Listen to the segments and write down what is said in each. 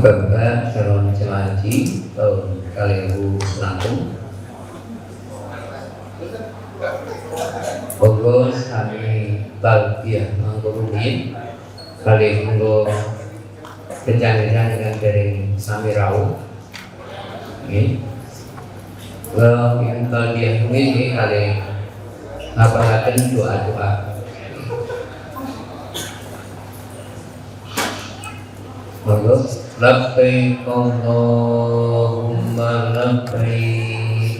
Muka-muka calon jemaah haji tahun 2006 Bogo sami talbiyah mangkuruhin kali minggu kencang-kencang dengan dari sami rau ini yang talbiyah ini kali ngapalaken doa-doa Bogo labbaik Allahumma labbaik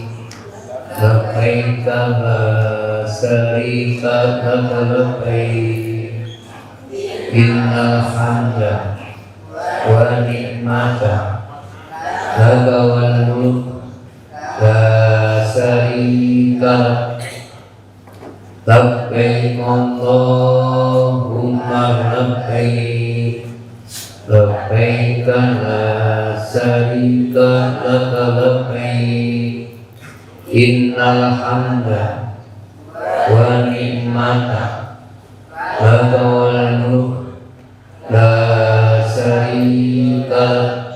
labbaik la syarika laka labbaik innal hamda wa ni'mata laka wal mulk la syarika lak labbaik Allahumma labbaik labbaik la syarika laka labbaik innal hamda wa ni'mata laka wal mulk la syarika lak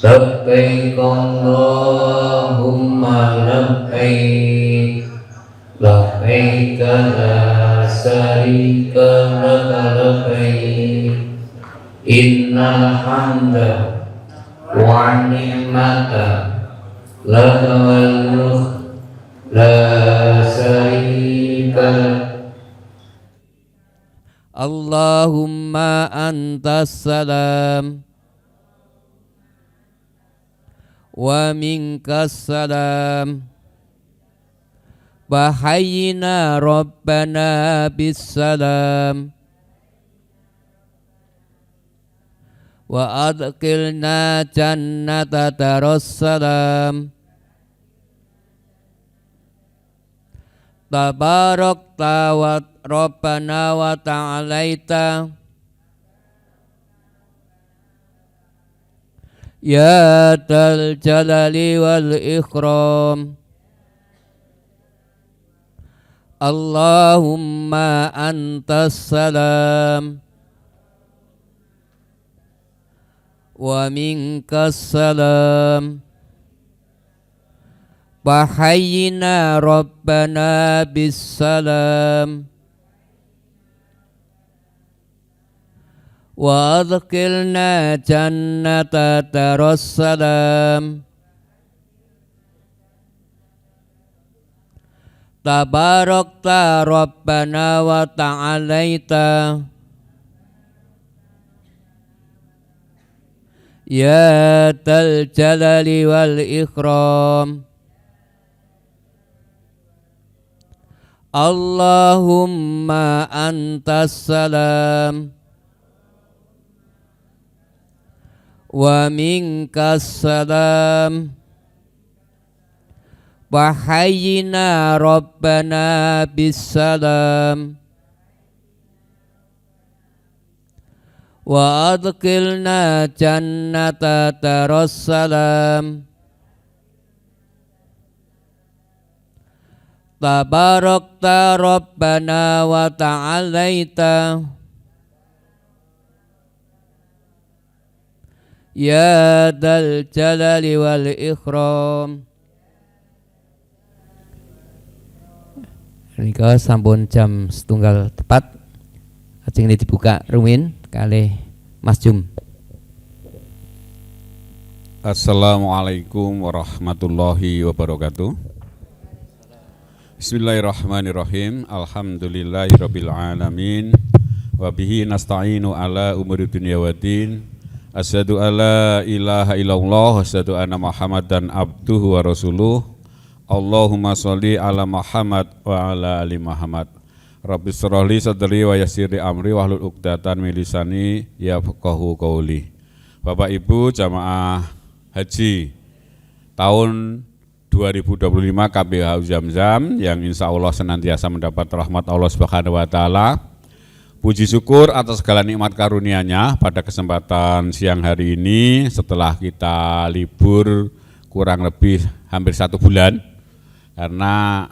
labbaik Allahumma labbaik labbaik la syarika laka labbaik innal hamda wa ni'mata laka wal mulk la syarika lak. Allahumma antas salam wa minkas salam wa hayyina rabbana bis salam wa adkhilna jannata darussalam tabarakta wa rabbana wa ta'alaita ya dal jalali wal ikram. Allahumma antas salam wa minkas salam wa hayyina rabbana bis salam wa adkhilna jannata darussalam tabarakta rabbana wa ta'alaita ya dal jalali wal ikram. Allahumma antas salam wa minkas salam wa hayyina rabbana bis salam wa adkhilna jannata darussalam tabarakta rabbana wa ta'alaita ya dal jalali wal ikram. Nika sampun jam setunggal tepat ajeng ini dibuka rumin kalih Mas Jum. Assalamualaikum warahmatullahi wabarakatuh. Bismillahirrahmanirrahim. Alhamdulillahirabbil alamin wa bihi nasta'inu ala umuri dunya waddin. Asyhadu alla ilaha illallah wa asyhadu anna Muhammadan abduhu wa rasuluh. Allahumma sholli ala Muhammad wa ala ali Muhammad. Rabbi shrah li sadri wa yassir li amri wahlul 'uqdatam min lisani yafqahu qawli. Bapak Ibu jamaah haji tahun 2025 KBH Zamzam yang insya Allah senantiasa mendapat rahmat Allah Subhanahu wa Ta'ala. Puji syukur atas segala nikmat karunia-Nya pada kesempatan siang hari ini setelah kita libur kurang lebih hampir 1 bulan karena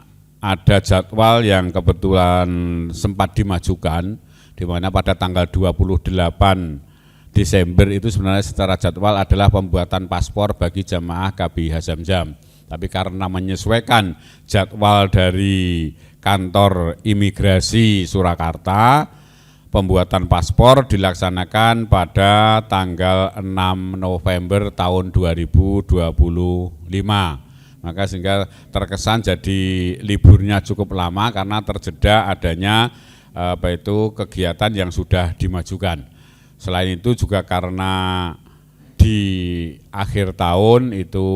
ada jadwal yang kebetulan sempat dimajukan di mana pada tanggal 28 Desember itu sebenarnya secara jadwal adalah pembuatan paspor bagi jamaah KBIH Zamzam. Tapi karena menyesuaikan jadwal dari kantor imigrasi Surakarta, pembuatan paspor dilaksanakan pada tanggal 6 November tahun 2025. Maka sehingga terkesan jadi liburnya cukup lama karena terjeda adanya kegiatan yang sudah dimajukan. Selain itu juga karena di akhir tahun itu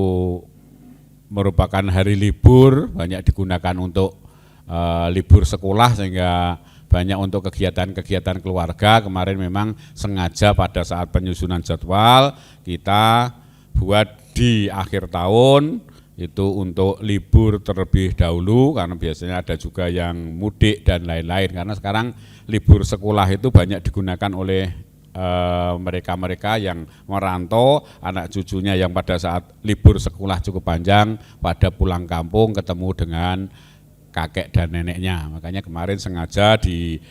merupakan hari libur, banyak digunakan untuk libur sekolah sehingga banyak untuk kegiatan-kegiatan keluarga. Kemarin memang sengaja pada saat penyusunan jadwal kita buat di akhir tahun itu untuk libur terlebih dahulu karena biasanya ada juga yang mudik dan lain-lain. Karena sekarang libur sekolah itu banyak digunakan oleh mereka-mereka yang merantau, anak cucunya yang pada saat libur sekolah cukup panjang pada pulang kampung ketemu dengan kakek dan neneknya. Makanya kemarin sengaja di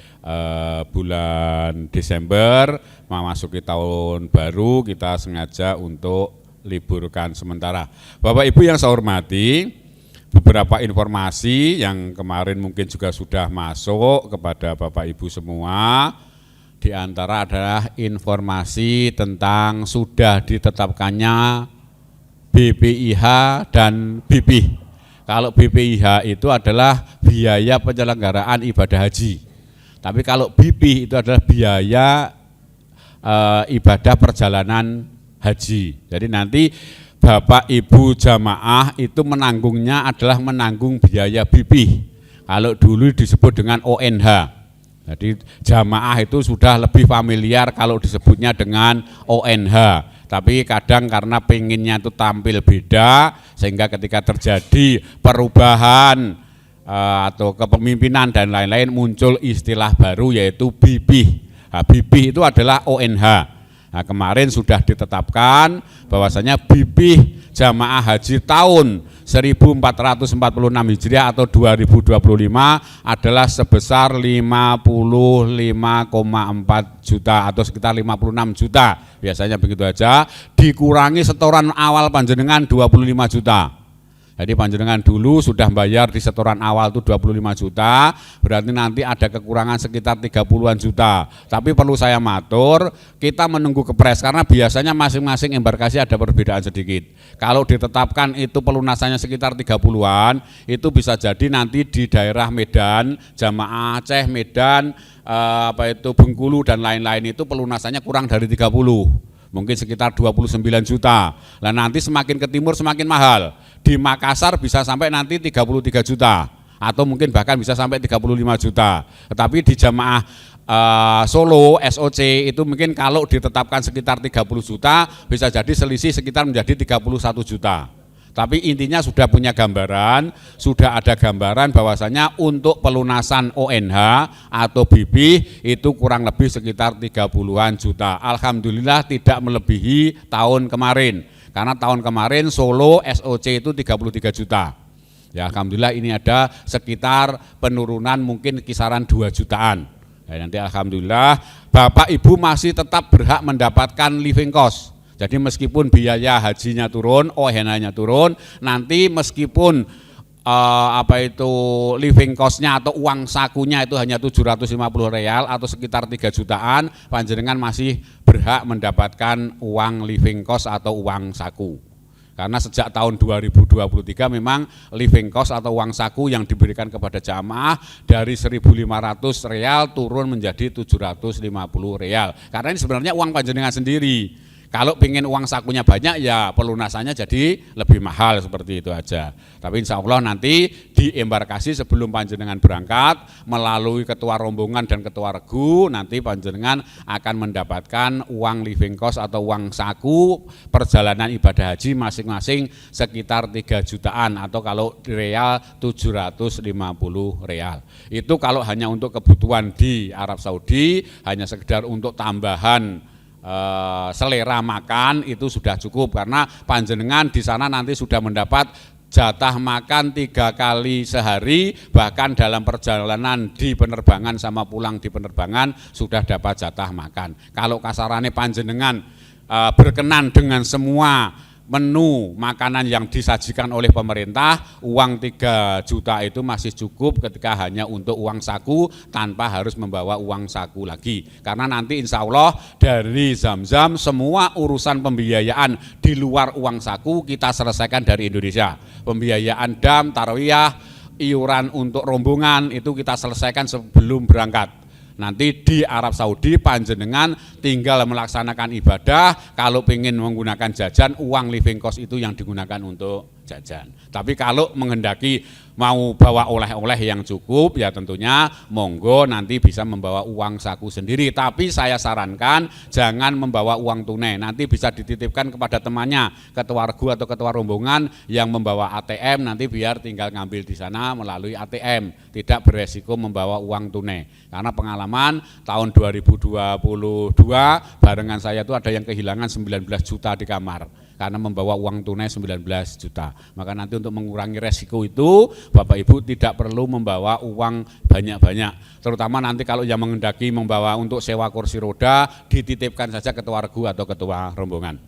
bulan Desember memasuki tahun baru kita sengaja untuk liburkan sementara. Bapak Ibu yang saya hormati, beberapa informasi yang kemarin mungkin juga sudah masuk kepada Bapak Ibu semua. Di antara adalah informasi tentang sudah ditetapkannya BPIH dan BPIH. Kalau BPIH itu adalah biaya penyelenggaraan ibadah haji. Tapi kalau BPIH itu adalah biaya ibadah perjalanan haji. Jadi nanti Bapak Ibu jamaah itu menanggungnya adalah menanggung biaya BPIH. Kalau dulu disebut dengan ONH. Jadi jamaah itu sudah lebih familiar kalau disebutnya dengan ONH. Tapi kadang karena pengennya itu tampil beda sehingga ketika terjadi perubahan atau kepemimpinan dan lain-lain muncul istilah baru yaitu BPIH. Nah, BPIH itu adalah ONH. Nah, kemarin sudah ditetapkan bahwasanya BPIH jamaah haji tahun 1446 Hijriah atau 2025 adalah sebesar 55,4 juta atau sekitar 56 juta. Biasanya begitu aja, dikurangi setoran awal panjenengan 25 juta. Jadi panjenengan dulu sudah bayar di setoran awal itu 25 juta, berarti nanti ada kekurangan sekitar 30-an juta. Tapi perlu saya matur, kita menunggu kepres karena biasanya masing-masing embarkasi ada perbedaan sedikit. Kalau ditetapkan itu pelunasannya sekitar 30-an, itu bisa jadi nanti di daerah Medan, jamaah Aceh, Medan, Bengkulu dan lain-lain itu pelunasannya kurang dari 30. Mungkin sekitar 29 juta. Nah nanti semakin ke timur semakin mahal. Di Makassar bisa sampai nanti 33 juta atau mungkin bahkan bisa sampai 35 juta. Tetapi di jamaah Solo SOC itu mungkin kalau ditetapkan sekitar 30 juta bisa jadi selisih sekitar menjadi 31 juta. Tapi intinya sudah punya gambaran, sudah ada gambaran bahwasanya untuk pelunasan ONH atau BPIH itu kurang lebih sekitar 30-an juta. Alhamdulillah tidak melebihi tahun kemarin. Karena tahun kemarin Solo SOC itu 33 juta. Ya alhamdulillah ini ada sekitar penurunan mungkin kisaran 2 jutaan. Ya, nanti alhamdulillah Bapak Ibu masih tetap berhak mendapatkan living cost. Jadi meskipun biaya hajinya turun, ONH-nya turun, nanti meskipun living cost-nya atau uang sakunya itu hanya 750 real atau sekitar 3 jutaan, panjenengan masih berhak mendapatkan uang living cost atau uang saku. Karena sejak tahun 2023 memang living cost atau uang saku yang diberikan kepada jamaah dari 1.500 real turun menjadi 750 real. Karena ini sebenarnya uang panjenengan sendiri. Kalau pengen uang sakunya banyak ya pelunasannya jadi lebih mahal seperti itu aja. Tapi insya Allah nanti di embarkasi sebelum panjenengan berangkat melalui ketua rombongan dan ketua regu nanti panjenengan akan mendapatkan uang living cost atau uang saku perjalanan ibadah haji masing-masing sekitar 3 jutaan atau kalau real 750 real. Itu kalau hanya untuk kebutuhan di Arab Saudi, hanya sekedar untuk tambahan selera makan itu sudah cukup karena panjenengan di sana nanti sudah mendapat jatah makan 3 kali sehari, bahkan dalam perjalanan di penerbangan sama pulang di penerbangan sudah dapat jatah makan. Kalau kasarannya panjenengan berkenan dengan semua menu makanan yang disajikan oleh pemerintah, uang 3 juta itu masih cukup ketika hanya untuk uang saku tanpa harus membawa uang saku lagi. Karena nanti insya Allah dari Zamzam semua urusan pembiayaan di luar uang saku kita selesaikan dari Indonesia. Pembiayaan dam, tarawiyah, iuran untuk rombongan itu kita selesaikan sebelum berangkat. Nanti di Arab Saudi panjenengan tinggal melaksanakan ibadah, kalau ingin menggunakan jajan, uang living cost itu yang digunakan untuk jajan. Tapi kalau menghendaki mau bawa oleh-oleh yang cukup, ya tentunya monggo nanti bisa membawa uang saku sendiri. Tapi saya sarankan jangan membawa uang tunai, nanti bisa dititipkan kepada temannya, ketua regu atau ketua rombongan yang membawa ATM, nanti biar tinggal ngambil di sana melalui ATM, tidak beresiko membawa uang tunai. Karena pengalaman tahun 2022 barengan saya itu ada yang kehilangan 19 juta di kamar karena membawa uang tunai 19 juta. Maka nanti untuk mengurangi resiko itu Bapak Ibu tidak perlu membawa uang banyak-banyak. Terutama nanti kalau yang menghendaki membawa untuk sewa kursi roda, dititipkan saja ketua regu atau ketua rombongan.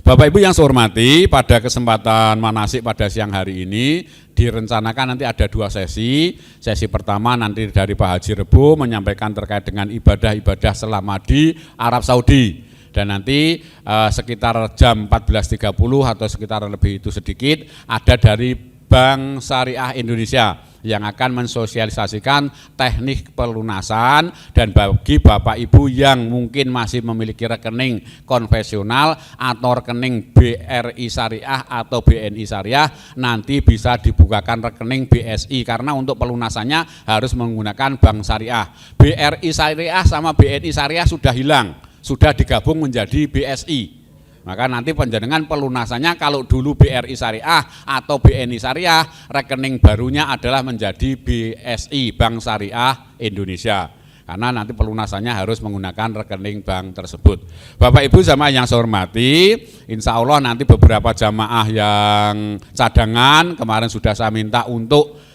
Bapak Ibu yang saya hormati, pada kesempatan manasik pada siang hari ini direncanakan nanti ada 2 sesi. Sesi pertama nanti dari Pak Haji Rebo menyampaikan terkait dengan ibadah-ibadah selama di Arab Saudi. Dan nanti sekitar jam 14.30 atau sekitar lebih itu sedikit ada dari Bank Syariah Indonesia yang akan mensosialisasikan teknik pelunasan, dan bagi Bapak Ibu yang mungkin masih memiliki rekening konvensional atau rekening BRI Syariah atau BNI Syariah nanti bisa dibukakan rekening BSI karena untuk pelunasannya harus menggunakan Bank Syariah. BRI Syariah sama BNI Syariah sudah hilang, sudah digabung menjadi BSI. Maka nanti panjenengan pelunasannya kalau dulu BRI Syariah atau BNI Syariah, rekening barunya adalah menjadi BSI, Bank Syariah Indonesia. Karena nanti pelunasannya harus menggunakan rekening bank tersebut. Bapak Ibu jamaah yang saya hormati, insya Allah nanti beberapa jamaah yang cadangan kemarin sudah saya minta untuk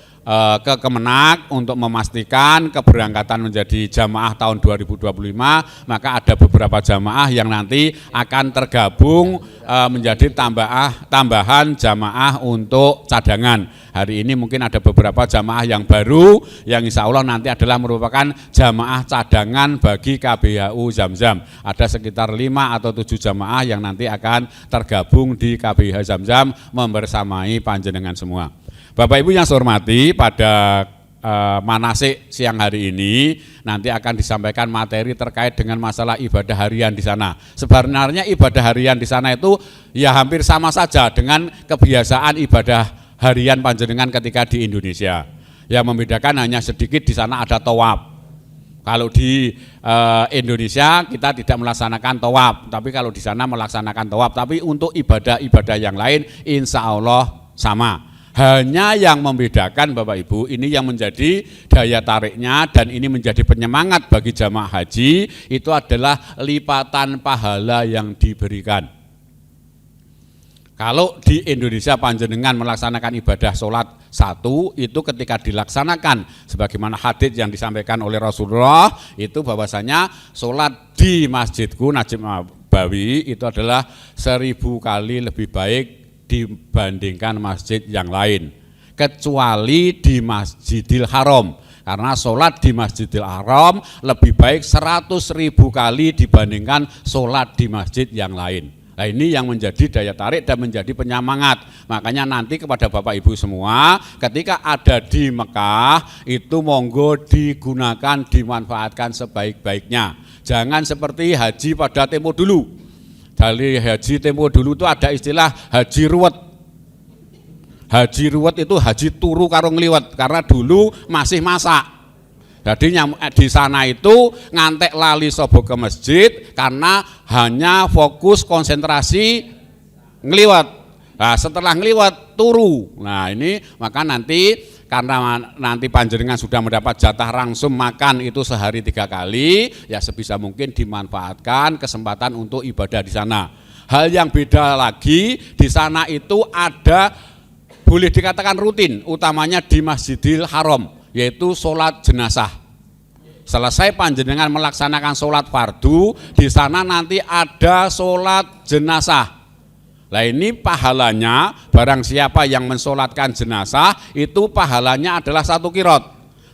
ke Kemenak untuk memastikan keberangkatan menjadi jamaah tahun 2025, maka ada beberapa jamaah yang nanti akan tergabung menjadi tambahan jamaah untuk cadangan. Hari ini mungkin ada beberapa jamaah yang baru yang insya Allah nanti adalah merupakan jamaah cadangan bagi KBHU Zamzam. Ada sekitar 5 atau 7 jamaah yang nanti akan tergabung di KBH Zamzam membersamai panjenengan semua. Bapak Ibu yang saya hormati, pada manasik siang hari ini nanti akan disampaikan materi terkait dengan masalah ibadah harian di sana. Sebenarnya ibadah harian di sana itu ya hampir sama saja dengan kebiasaan ibadah harian panjenengan ketika di Indonesia. Yang membedakan hanya sedikit di sana ada tawaf. Kalau di Indonesia kita tidak melaksanakan tawaf, tapi kalau di sana melaksanakan tawaf. Tapi untuk ibadah-ibadah yang lain insya Allah sama. Hanya yang membedakan Bapak Ibu, ini yang menjadi daya tariknya dan ini menjadi penyemangat bagi jamaah haji, itu adalah lipatan pahala yang diberikan. Kalau di Indonesia panjenengan melaksanakan ibadah sholat 1, itu ketika dilaksanakan sebagaimana hadits yang disampaikan oleh Rasulullah, itu bahwasanya sholat di masjidku Najib Nabawi itu adalah 1000 kali lebih baik dibandingkan masjid yang lain, kecuali di Masjidil Haram, karena sholat di Masjidil Haram lebih baik 100.000 kali dibandingkan sholat di masjid yang lain. Nah ini yang menjadi daya tarik dan menjadi penyemangat. Makanya nanti kepada Bapak Ibu semua, ketika ada di Mekah itu monggo digunakan, dimanfaatkan sebaik-baiknya. Jangan seperti haji pada tempo dulu. Dari haji tempo dulu itu ada istilah haji ruwet. Haji ruwet itu haji turu karo ngliwet, karena dulu masih masak. Jadi di sana itu ngantek lali sobo ke masjid karena hanya fokus konsentrasi ngliwet. Nah, setelah ngliwet turu. Nah, ini maka nanti karena nanti panjenengan sudah mendapat jatah langsung makan itu sehari 3 kali, ya sebisa mungkin dimanfaatkan kesempatan untuk ibadah di sana. Hal yang beda lagi, di sana itu ada boleh dikatakan rutin, utamanya di Masjidil Haram, yaitu sholat jenazah. Selesai panjenengan melaksanakan sholat fardu, di sana nanti ada sholat jenazah. Nah ini pahalanya, barang siapa yang mensolatkan jenazah, itu pahalanya adalah 1 kirot.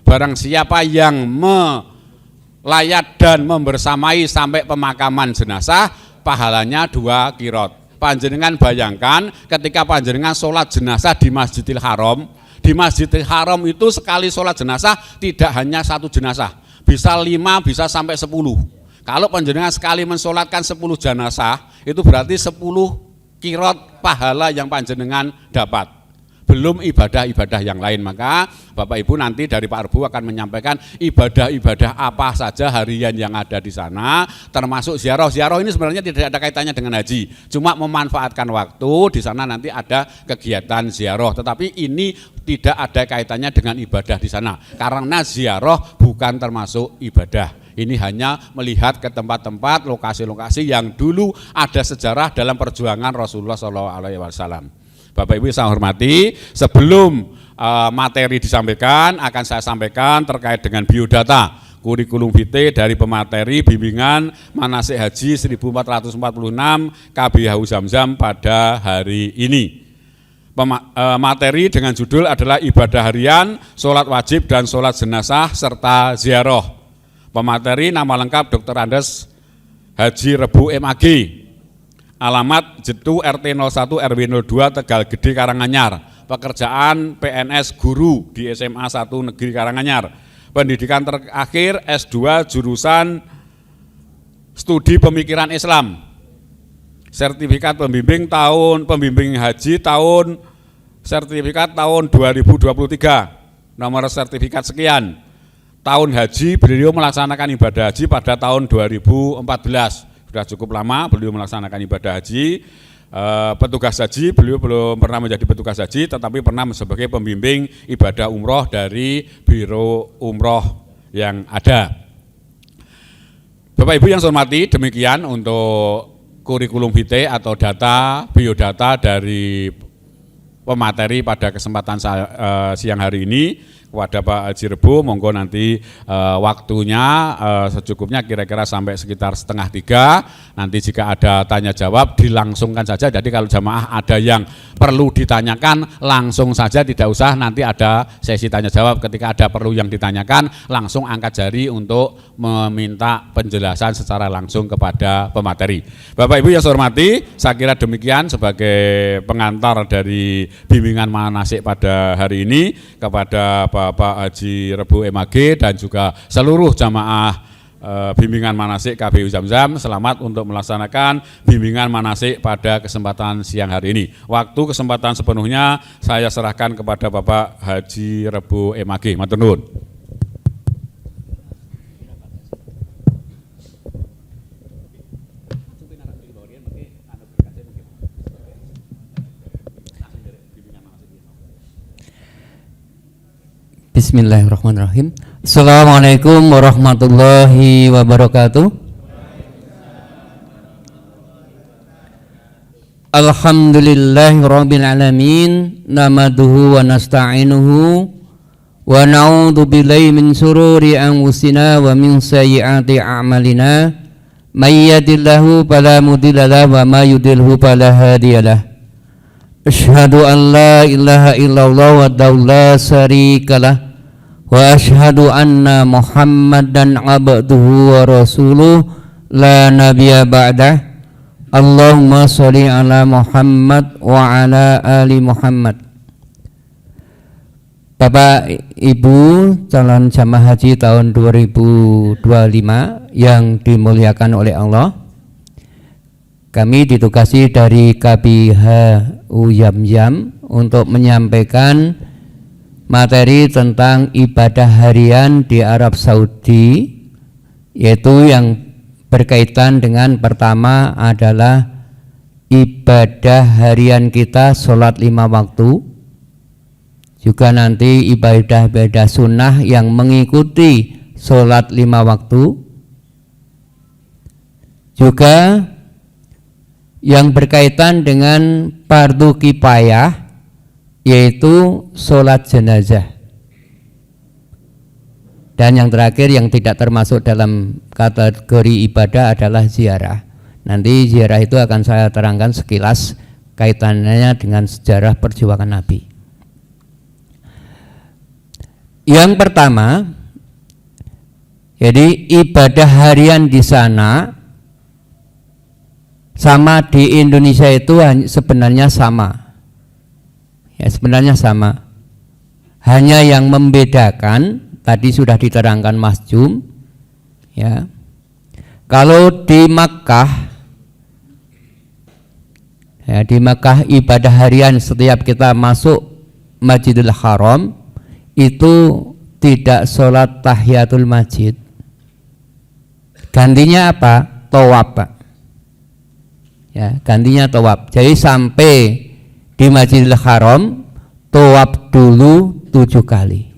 Barang siapa yang melayat dan membersamai sampai pemakaman jenazah, pahalanya 2 kirot. Panjenengan bayangkan ketika panjenengan sholat jenazah di Masjidil Haram. Di Masjidil Haram itu sekali sholat jenazah tidak hanya 1 jenazah, bisa 5, bisa sampai 10. Kalau panjenengan sekali mensolatkan 10 jenazah, itu berarti 10 kirot pahala yang panjenengan dapat. Belum ibadah-ibadah yang lain. Maka Bapak Ibu nanti dari Pak Rebu akan menyampaikan ibadah-ibadah apa saja harian yang ada di sana, termasuk ziarah. Ziarah ini sebenarnya tidak ada kaitannya dengan haji, cuma memanfaatkan waktu di sana nanti ada kegiatan ziarah. Tetapi ini tidak ada kaitannya dengan ibadah di sana, karena ziarah bukan termasuk ibadah. Ini hanya melihat ke tempat-tempat, lokasi-lokasi yang dulu ada sejarah dalam perjuangan Rasulullah SAW. Bapak Ibu yang saya hormati, sebelum materi disampaikan, akan saya sampaikan terkait dengan biodata kurikulum vitae dari pemateri bimbingan manasik haji 1446 KBHU Zamzam pada hari ini. Materi dengan judul adalah ibadah harian, sholat wajib dan sholat jenazah serta ziarah. Pemateri nama lengkap Dr. Andes Haji Rebu MAG. Alamat Jetu RT 01 RW 02 Tegal Gede Karanganyar. Pekerjaan PNS guru di SMA 1 Negeri Karanganyar. Pendidikan terakhir S2 jurusan Studi Pemikiran Islam. Sertifikat pembimbing haji tahun sertifikat tahun 2023. Nomor sertifikat sekian. Tahun haji beliau melaksanakan ibadah haji pada tahun 2014. Sudah cukup lama beliau melaksanakan ibadah haji. Petugas haji, beliau belum pernah menjadi petugas haji, tetapi pernah sebagai pembimbing ibadah umroh dari Biro Umroh yang ada. Bapak Ibu yang saya hormati, demikian untuk kurikulum vitae atau data, biodata dari pemateri pada kesempatan siang hari ini. Kepada Pak Haji Rebu, monggo nanti waktunya secukupnya kira-kira sampai sekitar 2:30. Nanti jika ada tanya jawab dilangsungkan saja. Jadi kalau jamaah ada yang perlu ditanyakan langsung saja, tidak usah nanti ada sesi tanya jawab. Ketika ada perlu yang ditanyakan langsung angkat jari untuk meminta penjelasan secara langsung kepada pemateri. Bapak Ibu yang saya hormati, saya kira demikian sebagai pengantar dari bimbingan manasik pada hari ini kepada Bapak Haji Rebu MAG dan juga seluruh jamaah bimbingan manasik KBHU Zamzam. Selamat untuk melaksanakan bimbingan manasik pada kesempatan siang hari ini. Waktu kesempatan sepenuhnya saya serahkan kepada Bapak Haji Rebu MAG. Matur nuwun. Bismillahirrahmanirrahim. Assalamualaikum warahmatullahi wabarakatuh. Alhamdulillahirabbil alamin, namaduhu wa nasta'inuhu wa na'udzu billahi min syururi anfusina wa min sayyiati a'malina. May yahdihillahu fala mudilla lahu wa may yudlilhu fala hadiyalah. Asyhadu an la ilaha illallah wahdahu la syarikalah wa asyhadu anna Muhammadan abduhu wa rasuluh la nabiyya ba'dah. Allahumma sholli ala Muhammad wa ala ali Muhammad. Bapak Ibu calon jamaah haji tahun 2025 yang dimuliakan oleh Allah, kami ditugasi dari KBHU Zamzam untuk menyampaikan materi tentang ibadah harian di Arab Saudi, yaitu yang berkaitan dengan pertama adalah ibadah harian kita sholat 5 waktu, juga nanti ibadah-ibadah sunnah yang mengikuti sholat 5 waktu, juga yang berkaitan dengan fardu kifayah yaitu sholat jenazah. Dan yang terakhir yang tidak termasuk dalam kategori ibadah adalah ziarah. Nanti ziarah itu akan saya terangkan sekilas kaitannya dengan sejarah perjuangan Nabi. Yang pertama, jadi ibadah harian di sana sama di Indonesia itu sebenarnya sama. Ya, sebenarnya sama. Hanya yang membedakan tadi sudah diterangkan Mas Jum, ya. Kalau di Makkah, ya, di Makkah ibadah harian setiap kita masuk Masjidil Haram itu tidak sholat tahiyatul masjid. Gantinya apa? Tawaf, Pak. Ya, gantinya tawaf. Jadi sampai di Masjidil Haram tawaf dulu 7 kali.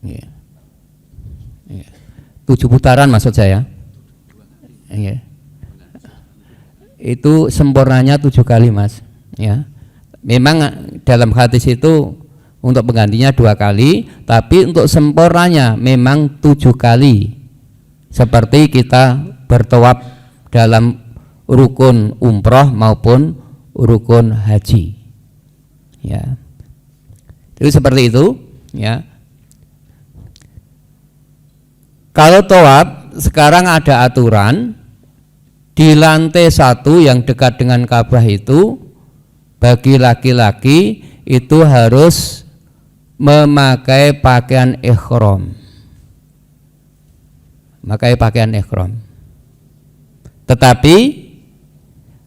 Ya. Ya. 7 putaran maksud saya. Ya. Itu sempurnanya 7 kali, Mas. Ya. Memang dalam hadis itu untuk penggantinya 2 kali, tapi untuk sempurnanya memang 7 kali. Seperti kita bertawaf dalam rukun umroh maupun rukun haji. Ya. Jadi seperti itu, ya. Kalau tawaf sekarang ada aturan di lantai 1 yang dekat dengan Ka'bah itu bagi laki-laki itu harus memakai pakaian ihram. Memakai pakaian ihram. Tetapi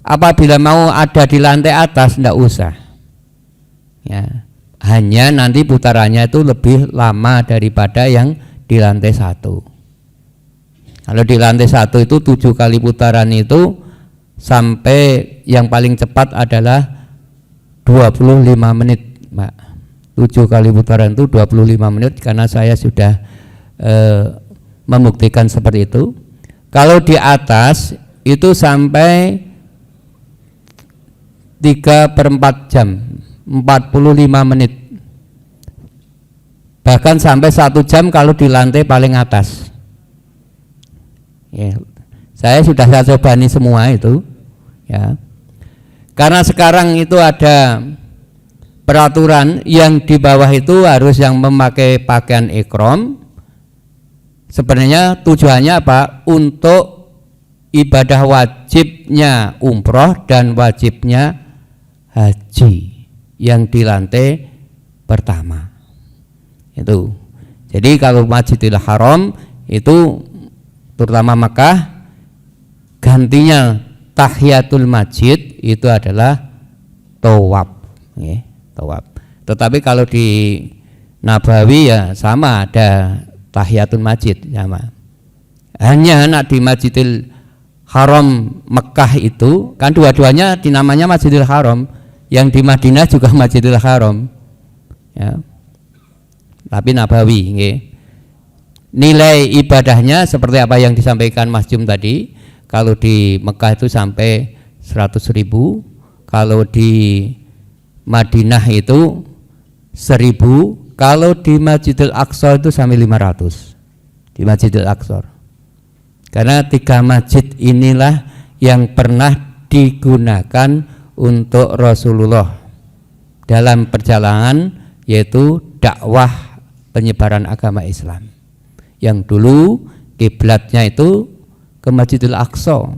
apabila mau ada di lantai atas tidak usah. Ya, hanya nanti putarannya itu lebih lama daripada yang di lantai 1. Kalau di lantai 1 itu 7 kali putaran itu sampai yang paling cepat adalah 25 menit, Mbak. 7 kali putaran itu 25 menit karena saya sudah membuktikan seperti itu. Kalau di atas itu sampai 3/4 jam, 45 menit. Bahkan sampai 1 jam kalau di lantai paling atas. Ya, saya sudah coba nih semua itu, ya. Karena sekarang itu ada peraturan yang di bawah itu harus yang memakai pakaian ihram. Sebenarnya tujuannya apa? Untuk ibadah wajibnya umroh dan wajibnya haji yang di lantai pertama. Itu. Jadi kalau Masjidil Haram itu terutama Makkah gantinya tahiyatul masjid itu adalah tawaf, ya, tawaf. Tetapi kalau di Nabawi ya sama, ada tahiyatul masjid sama. Hanya di Masjidil Haram Mekah itu kan dua-duanya dinamanya Masjidil Haram, yang di Madinah juga Masjidil Haram, ya. Tapi Nabawi, ya. Nilai ibadahnya seperti apa yang disampaikan Mas Jum tadi. Kalau di Mekah itu sampai 100.000, kalau di Madinah itu 1.000, kalau di Masjidil Aqsa itu sampai 500 di Masjidil Aqsa. Karena 3 masjid inilah yang pernah digunakan untuk Rasulullah dalam perjalanan, yaitu dakwah penyebaran agama Islam. Yang dulu kiblatnya itu ke Masjidil Aqsa,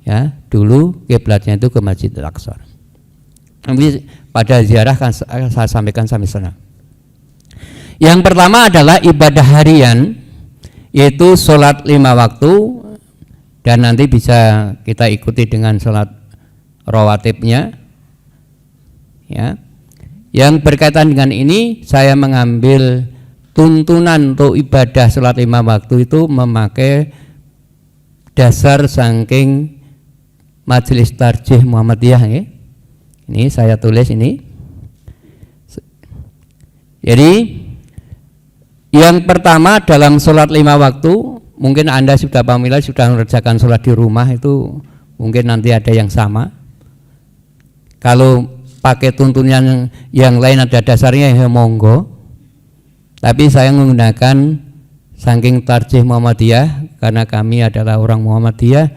ya, dulu kiblatnya itu ke Masjidil Aqsa. Nanti pada ziarah kan saya sampaikan sampai sana. Yang pertama adalah ibadah harian, yaitu sholat 5 waktu, dan nanti bisa kita ikuti dengan sholat rawatibnya, ya. Yang berkaitan dengan ini saya mengambil tuntunan untuk ibadah sholat 5 waktu itu memakai dasar saking Majelis Tarjih Muhammadiyah, ya. Ini saya tulis ini. Jadi yang pertama dalam sholat 5 waktu, mungkin Anda sudah pamila, sudah mengerjakan sholat di rumah itu, mungkin nanti ada yang sama. Kalau pakai tuntunan yang lain ada dasarnya ya monggo. Tapi saya menggunakan saking tarjih Muhammadiyah karena kami adalah orang Muhammadiyah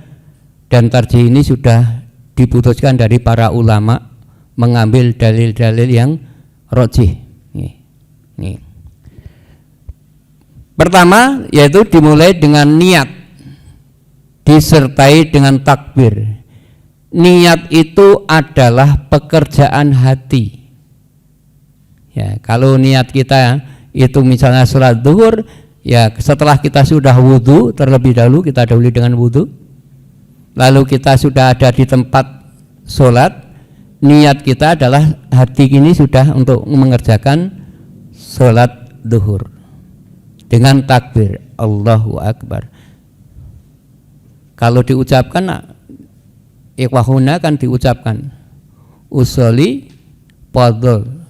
dan tarjih ini sudah diputuskan dari para ulama mengambil dalil-dalil yang rojih. Nih. Pertama yaitu dimulai dengan niat disertai dengan takbir. Niat itu adalah pekerjaan hati. Ya, kalau niat kita itu misalnya sholat zuhur, ya setelah kita sudah wudhu terlebih dahulu, kita dahului dengan wudhu, lalu kita sudah ada di tempat sholat, niat kita adalah hati ini sudah untuk mengerjakan sholat zuhur dengan takbir Allahu Akbar. Kalau diucapkan ikhwahuna kan diucapkan usoli fadl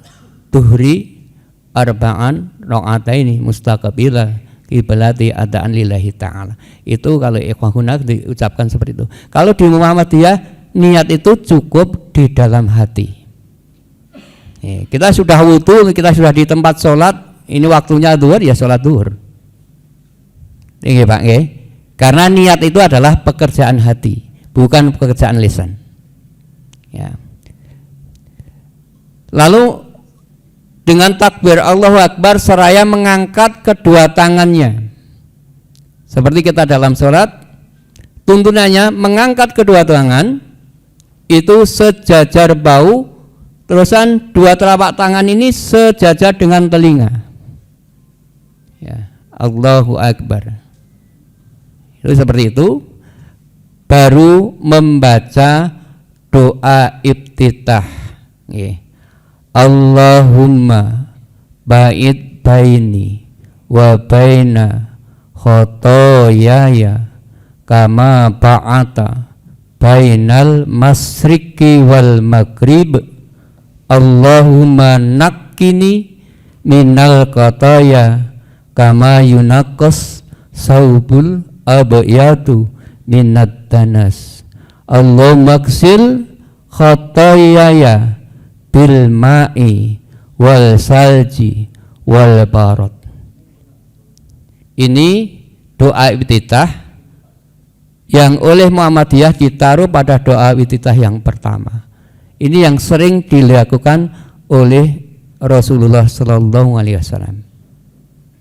tuhri arba'an rakaataini mustaqbila kiblati adaan lillahi ta'ala. Itu kalau ikhwahuna diucapkan seperti itu. Kalau di Muhammadiyah niat itu cukup di dalam hati. Kita sudah wudu, kita sudah di tempat sholat, ini waktunya zuhur ya sholat zuhur. Ini Pak, karena niat itu adalah pekerjaan hati, bukan pekerjaan lisan. Ya. Lalu dengan takbir Allahu Akbar seraya mengangkat kedua tangannya. Seperti kita dalam sholat, tuntunannya mengangkat kedua tangan itu sejajar bau, terusan dua telapak tangan ini sejajar dengan telinga. Ya, Allahu Akbar. Itu seperti itu. Baru membaca doa iftitah. Allahumma ba'id baini wa baina khotoyaya kama ba'ata bainal masriki wal maghrib. Allahumma nakkini minal khotoya kama yunaqqas saubul abyadu minad danas. Allahumma ksil khotoyaya bil ma'i wal salji wal barad. Ini doa iftitah yang oleh Muhammadiyah ditaruh pada doa iftitah yang pertama. Ini yang sering dilakukan oleh Rasulullah Sallallahu Alaihi Wasallam.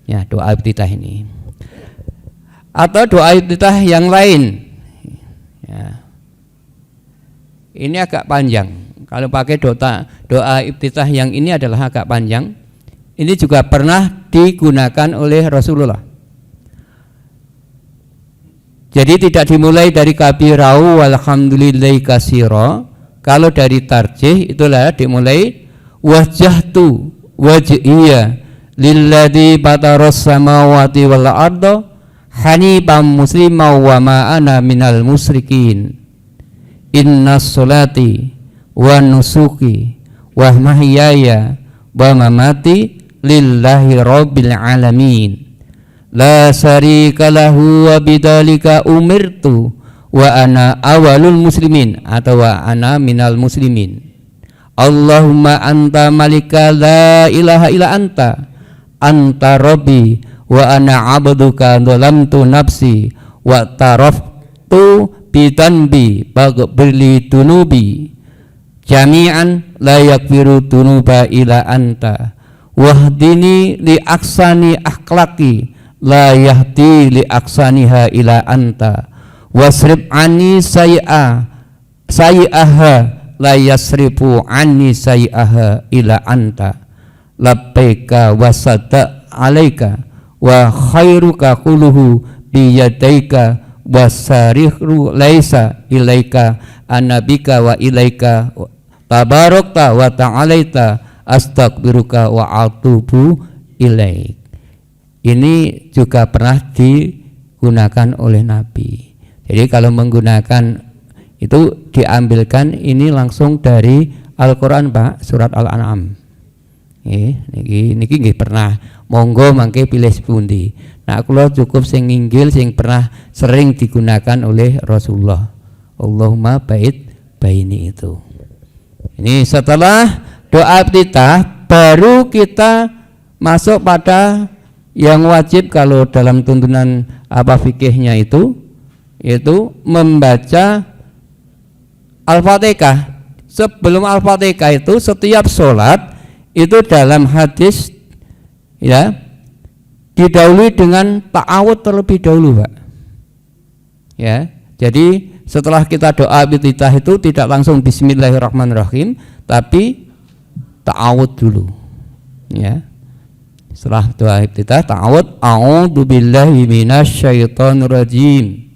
Ya, doa iftitah ini. Atau doa iftitah yang lain. Ya. Ini agak panjang. Kalau pakai doa iftitah yang ini adalah agak panjang. Ini juga pernah digunakan oleh Rasulullah. Jadi tidak dimulai dari kabirau walhamdulillahi katsira. Kalau dari tarjih itulah dimulai wajjahtu wajhiya lilladzi bataras samawati wal arda hanifan musliman wa ma ana minal musyrikin. Innas salati wa nusuki wa mahyaya wa mamati lillahi rabbil alamin. La syarika lahu wa bidzalika umirtu wa ana awalul muslimin atau wa ana minal muslimin. Allahumma anta malika la ilaha illa anta rabbi wa ana abduka dhalamtu nafsi wa taraftu bidanbi baghfirli dunubi jami'an la yakfiru dunuba ila anta wahdini li aksani akhlaqi la yahdi li aksaniha ila anta wasrib anni sayi'aha la yasrifu anni sayi'aha ila anta labbaika wasada alaika wa khairuka kulluhu biyadaika wasarihu laisa ilaika annabika wa ilaika tabarakta wa ta'alaita astaghfiruka wa atubu ilaik. Ini juga pernah digunakan oleh Nabi. Jadi kalau menggunakan itu diambilkan ini langsung dari Al-Quran Pak, surat Al-An'am. Niki nggih pernah. Monggo mangke pilih sepundi. Nah kula cukup sing nginggil sing pernah sering digunakan oleh Rasulullah. Allahumma ba'id baini itu. Ini setelah doa iftitah baru kita masuk pada yang wajib kalau dalam tuntunan fikihnya itu, yaitu membaca Al-Fatihah. Sebelum Al-Fatihah itu setiap sholat itu dalam hadis ya didahului dengan ta'awud terlebih dahulu, Pak. Ya, jadi setelah kita doa iftitah itu tidak langsung Bismillahirrahmanirrahim, tapi ta'awud dulu. Ya. Setelah doa iftitah ta'awud, a'udzubillahi minasyaitonirrajim.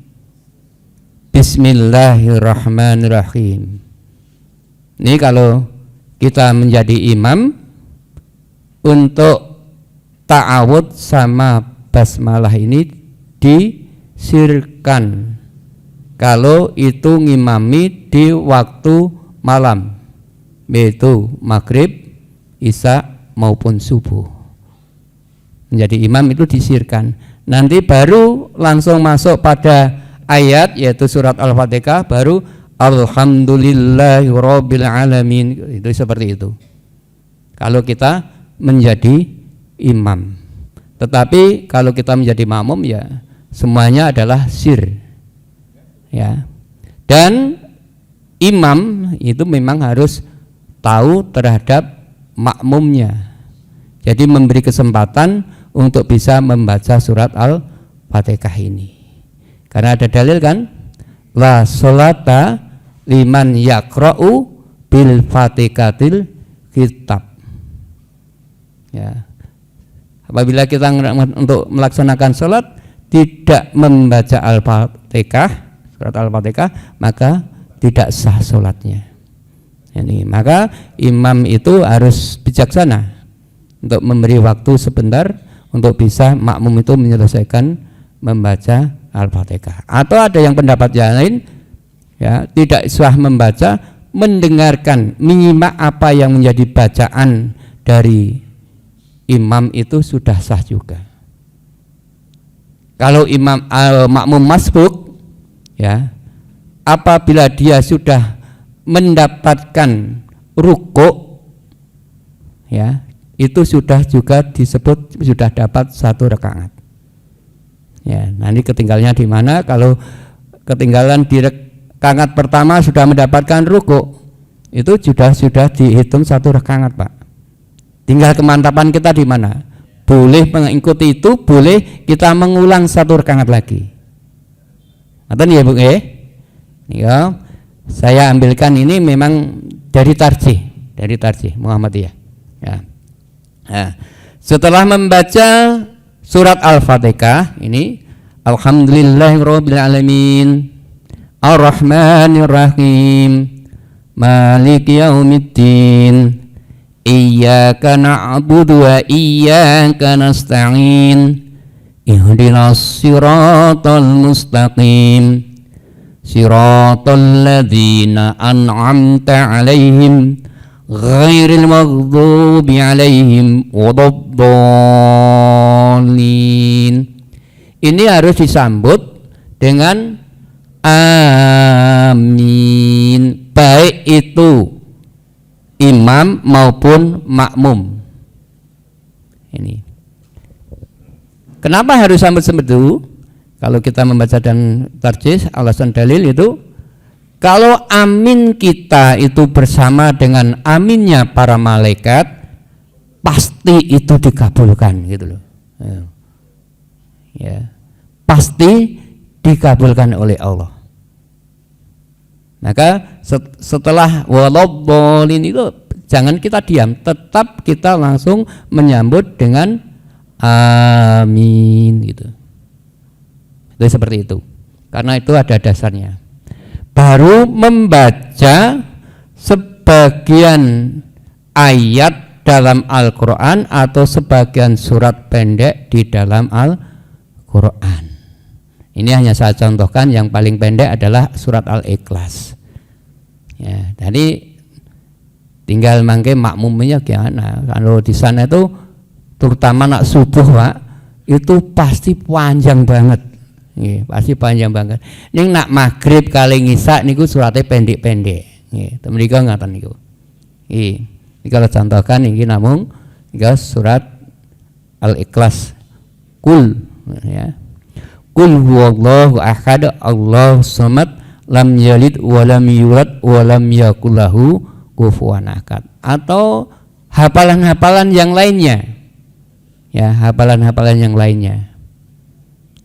Bismillahirrahmanirrahim. Ini kalau kita menjadi imam untuk ta'awud sama basmalah ini disirkan kalau itu ngimami di waktu malam, yaitu maghrib, isya maupun subuh. Menjadi imam itu disirkan. Nanti baru langsung masuk pada ayat yaitu surat Al-Fatihah, baru Alhamdulillahirabbil alamin. Itu seperti itu. Kalau kita menjadi imam. Tetapi kalau kita menjadi makmum ya semuanya adalah sir. Ya. Dan imam itu memang harus tahu terhadap makmumnya. Jadi memberi kesempatan untuk bisa membaca surat Al-Fatihah ini. Karena ada dalil kan? La sholata liman yaqra'u bil Fatihatil kitab. Ya. Apabila kita untuk melaksanakan sholat tidak membaca Al-Fatihah, surat Al-Fatihah, maka tidak sah sholatnya. Ini maka imam itu harus bijaksana untuk memberi waktu sebentar untuk bisa makmum itu menyelesaikan membaca Al-Fatihah. Atau ada yang pendapat yang lain, ya tidak sah membaca, mendengarkan, menyimak apa yang menjadi bacaan dari imam itu sudah sah juga. Kalau imam makmum masbuk, ya, apabila dia sudah mendapatkan rukuk, ya, itu sudah juga disebut sudah dapat 1 rakaat. Ya, nanti ketinggalannya di mana? Kalau ketinggalan di rakaat pertama sudah mendapatkan rukuk, itu sudah dihitung 1 rakaat, Pak. Tinggal kemantapan kita di mana. Boleh mengikuti itu, boleh kita mengulang 1 rakaat lagi. Ngerti ya, Bu? Ya, saya ambilkan ini memang dari tarjih Muhammadiyah. Ya. Nah, setelah membaca surat Al-Fatihah ini, Alhamdulillahirabbil alamin, Ar-Rahmanir-Rahim, Maliki yaumiddin, Iyyaka na'budu wa iyyaka nasta'in, Ihdinas siratal mustaqim, Siratal ladzina an'amta 'alaihim ghairil maghdubi 'alaihim waladdallin. Ini harus disambut dengan amin, baik itu imam maupun makmum. Ini. Kenapa harus sambut-sambut dulu? Kalau kita membaca dan tarjih, alasan dalil itu kalau amin kita itu bersama dengan aminnya para malaikat, pasti itu dikabulkan gitu loh. Ya. Pasti dikabulkan oleh Allah. Maka setelah waladdallin itu jangan kita diam, tetap kita langsung menyambut dengan amin gitu. Itu seperti itu. Karena itu ada dasarnya. Baru membaca sebagian ayat dalam Al-Quran atau sebagian surat pendek di dalam Al-Quran. Ini hanya saya contohkan, yang paling pendek adalah surat Al-Ikhlas. Ya, jadi tinggal mangke makmumnya gimana. Kalau di sana itu terutama nak subuh, Pak, itu pasti panjang banget. Nggih, pasti panjang banget. Ning nak maghrib kali ngisak niku surate pendek-pendek. Nggih, mriko ngaten niku. Ini kalau contohkan ini namung surat Al-Ikhlas. Kul ya. Kul huwallahu ahad Allahu samad lam yalid wa lam yulad wa lam yakul lahu kufuwan ahad. Atau hafalan-hafalan yang lainnya. Ya, hafalan-hafalan yang lainnya.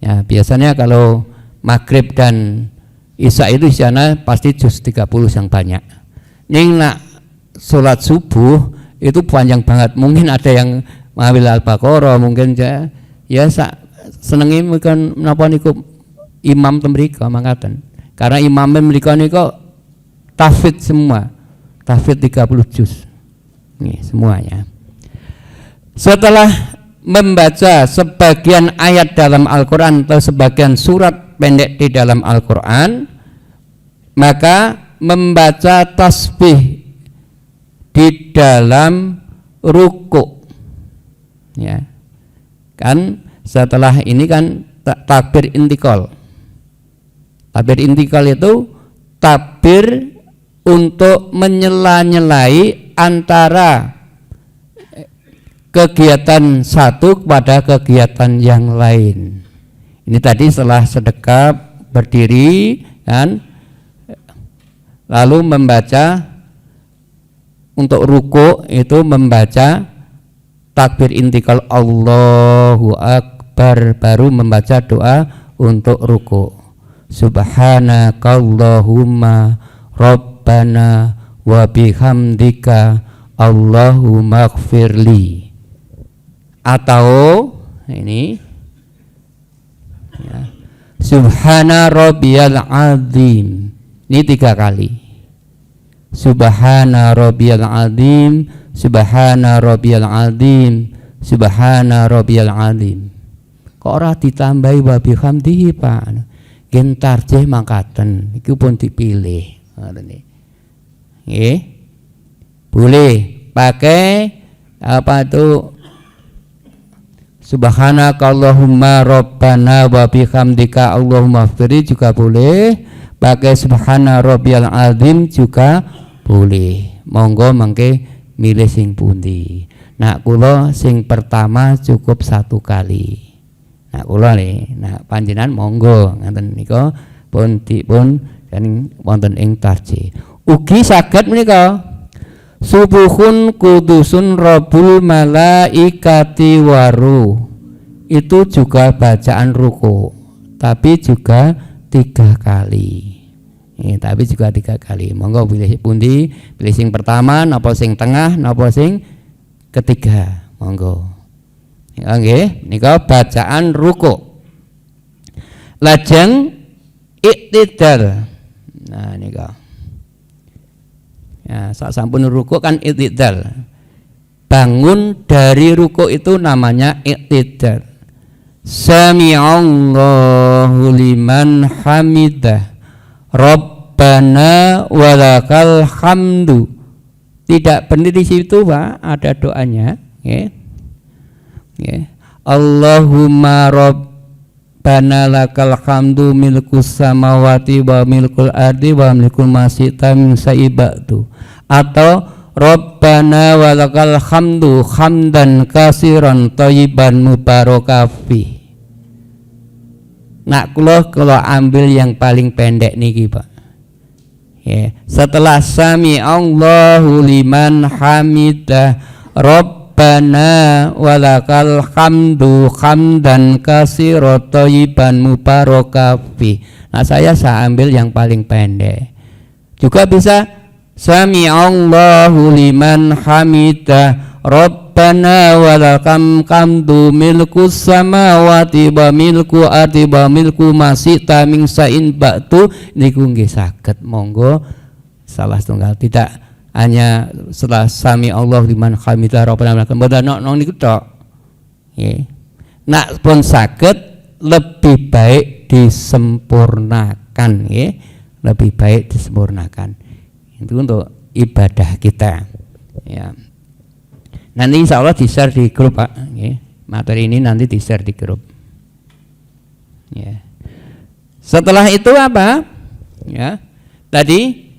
Ya, biasanya kalau maghrib dan isya itu di sana pasti juz 30 yang banyak. Ning nak salat subuh itu panjang banget. Mungkin ada yang mengambil Al-Baqarah, mungkin ya senengi mungkin menapa niku imam temrika mangkaten. Karena imam temrika niku tahfidz semua. Tahfidz 30 juz. Nih semuanya. Setelah membaca sebagian ayat dalam Al-Qur'an atau sebagian surat pendek di dalam Al-Qur'an, maka membaca tasbih di dalam ruku. Ya. Kan setelah ini kan takbir intikal. Takbir intikal itu takbir untuk menyela-nyelai antara kegiatan satu kepada kegiatan yang lain. Ini tadi setelah sedekap berdiri kan, lalu membaca untuk ruku itu membaca takbir intikal Allahu Akbar, baru membaca doa untuk ruku. Subhanakallahumma Rabbana wa bihamdika Allahumma ighfirli. Atau ini ya, Subhana rabbiyal azim. Ini 3 kali. Subhana rabbiyal azim, subhana rabbiyal azim, subhana rabbiyal azim. Kok ora ditambahi wa bihamdihi, Pak? Gen tarjih mangkaten iku pun dipilih. Nggih. Boleh pakai apa itu Subhanakallahumma Rabbana wa bihamdika Allahumma ighfirli juga boleh. Pakai subhana rabbiyal azim juga boleh. Monggo mangke milih sing pundi. Nak kula sing pertama cukup 1 kali. Nak kula nih, nak panjenengan monggo ngaten nika pun dipun kan wonten ing tarjih. Ugi saged menika Subuhun kudusun Rabbul malaikati waru. Itu juga bacaan ruku, tapi juga 3 kali. Tapi juga 3 kali. Monggo pilih pundi, pilih sing pertama, napa sing tengah, napa sing ketiga. Monggo. Nggih, nika bacaan ruku. Lajeng iktidal. Nah nika. Ya, saat sampun ruku kan iktidal. Bangun dari ruku itu namanya iktidal. Sami'allahu liman hamidah. Rabbana walakal hamdu. Tidak berdiri di situ, Pak, ada doanya, ya. Ya. Allahumma Rabbana lakal hamdu milkus samawati wa milkul ardi wa milkul masita min saibatu. Atau Rabbana walakal hamdu hamdan kasiran thayyiban mubarakafi. Nak kula ambil yang paling pendek niki, Pak. Ya, setelah sami Allahu liman hamidah Rabbana walakal hamdu hamdan kasiran thayyiban mubarakafi. Nah, saya ambil yang paling pendek. Juga bisa Sami Allahu liman hamidah Rabbana walakal hamdu milkus samawati wa milku ardi wa milku masita min sa'in ba'du. Niku nggih saged monggo salah setunggal, tidak hanya setelah sami Allah liman hamidah Rabbana walakal hamdu nong niku tok. Nggih. Nak pun saged lebih baik disempurnakan, nggih. Lebih baik disempurnakan. Itu untuk ibadah kita, ya. Nanti insya Allah di-share di grup, Pak. Ya. Materi ini nanti di-share di grup. Ya. Setelah itu apa? Ya. Tadi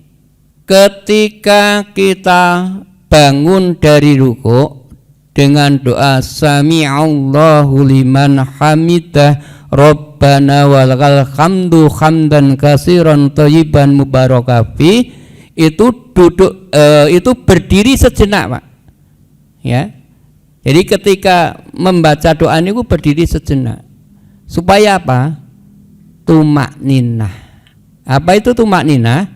ketika kita bangun dari ruku' dengan doa sami'allahu liman hamidah rabbana walakal hamdu hamdan katsiran thayyiban mubaraka fi, itu duduk itu berdiri sejenak, Pak. Ya. Jadi ketika membaca doa ini berdiri sejenak. Supaya apa? Tumakninah. Apa itu tumakninah?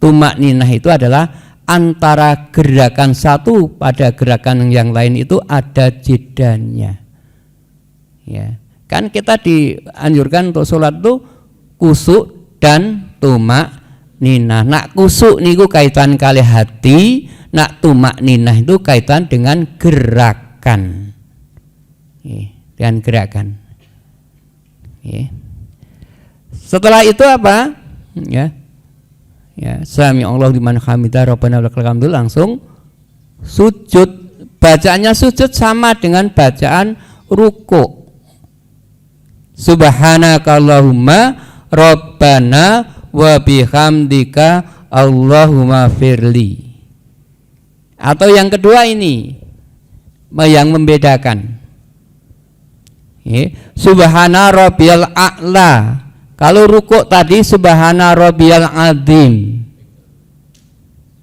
Tumakninah itu adalah antara gerakan satu pada gerakan yang lain itu ada jedanya. Ya. Kan kita dianjurkan untuk sholat itu kusuk dan tumakninah. Nak kusuk niku kaitan kali hati, nak tumakninah itu kaitan dengan gerakan. Dengan gerakan. Setelah itu apa? Ya. Ya, sami Allah liman hamidah rabbana walakal hamdu, langsung sujud. Bacaannya sujud sama dengan bacaan ruku'. Subhanakallahumma rabbana wa bihamdika Allahumma firli. Atau yang kedua ini yang membedakan. Subhana rabbiyal a'la. Kalau rukuk tadi subhana rabbiyal azim.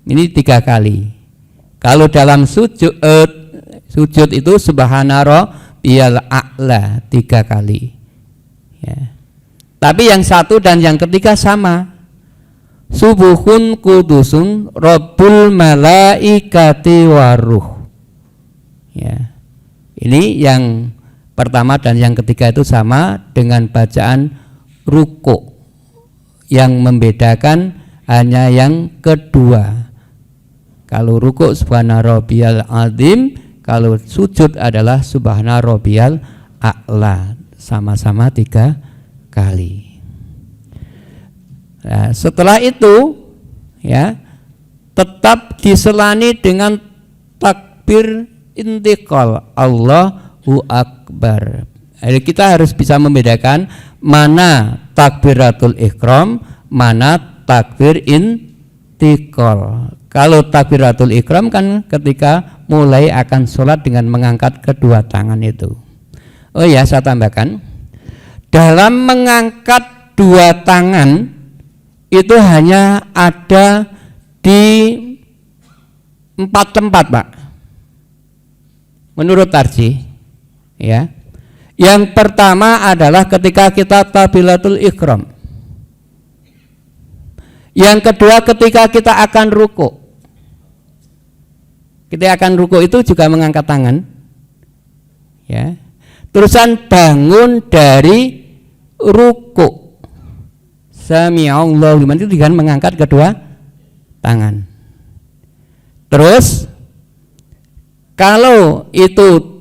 Ini 3 kali. Kalau dalam sujud itu subhana rabbiyal a'la 3 kali. Ya. Tapi yang satu dan yang ketiga sama. Subuhun kudusun rabbul malaikati waruh. Ya. Ini yang pertama dan yang ketiga itu sama dengan bacaan ruku'. Yang membedakan hanya yang kedua. Kalau ruku' subhana rabbiyal azim, kalau sujud adalah subhana rabbiyal a'la, sama-sama 3 kali. Nah, setelah itu ya tetap diselani dengan takbir intiqal, Allahu akbar. Jadi kita harus bisa membedakan mana takbiratul ihram, mana takbir intiqal. Kalau takbiratul ihram kan ketika mulai akan sholat dengan mengangkat kedua tangan itu. Oh ya, saya tambahkan, dalam mengangkat 2 tangan itu hanya ada di 4 tempat, Pak, menurut tarjih. Ya. Yang pertama adalah ketika kita takbiratul ihram. Yang kedua ketika kita akan ruku. Kita akan ruku itu juga mengangkat tangan. Ya. Terusan bangun dari ruku. Sami'allahu liman, itu dengan mengangkat kedua tangan. Terus kalau itu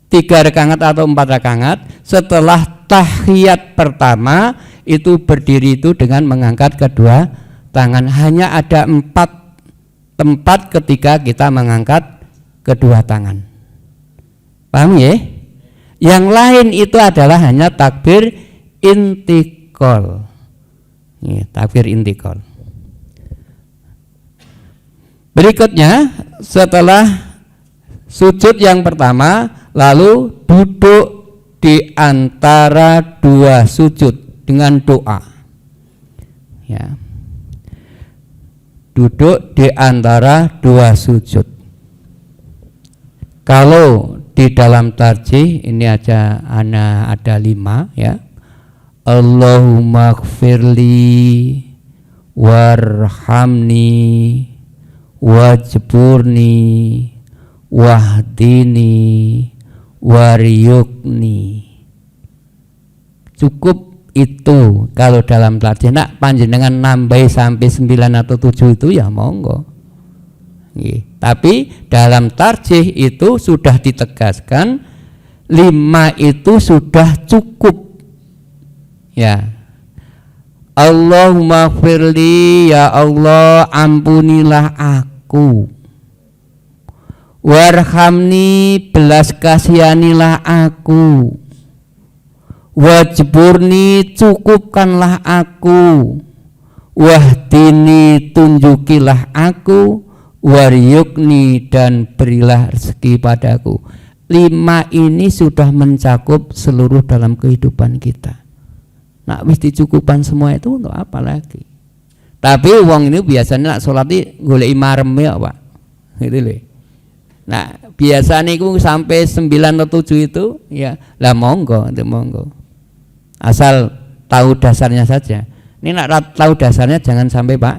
3 rakaat atau 4 rakaat, setelah tahiyat pertama itu berdiri itu dengan mengangkat kedua tangan. Hanya ada 4 tempat ketika kita mengangkat kedua tangan. Paham ya? Yang lain itu adalah hanya takbir intiqal. Ya, takbir intiqal. Berikutnya setelah sujud yang pertama, lalu duduk di antara 2 sujud dengan doa. Ya. Duduk di antara 2 sujud. Kalau di dalam tarjih ini ada 5 ya. Allahumma gfirli warhamni wajburni wahdini waryukni. Cukup itu kalau dalam tarjih. Nak panjenengan nambah sampai 9 atau 7 itu ya monggo. Tapi dalam tarjih itu sudah ditegaskan 5 itu sudah cukup. Ya. Allahumma gfirli, ya Allah ampunilah aku. Warhamni, belas kasihanilah aku. Wajburni, cukupkanlah aku. Wahdini, tunjukilah aku. waryukni dan berilah rezeki padaku. 5 ini sudah mencakup seluruh dalam kehidupan kita. Nak wis dicukupan semua itu untuk apa lagi? Tapi wong ini biasanya nak sholat ini goleki marem ya Pak. Gitu loh. Nah, biasanya itu sampai 9 atau 7 itu ya lah monggo, itu monggo. Asal tahu dasarnya saja. Ini nak tahu dasarnya jangan sampai Pak.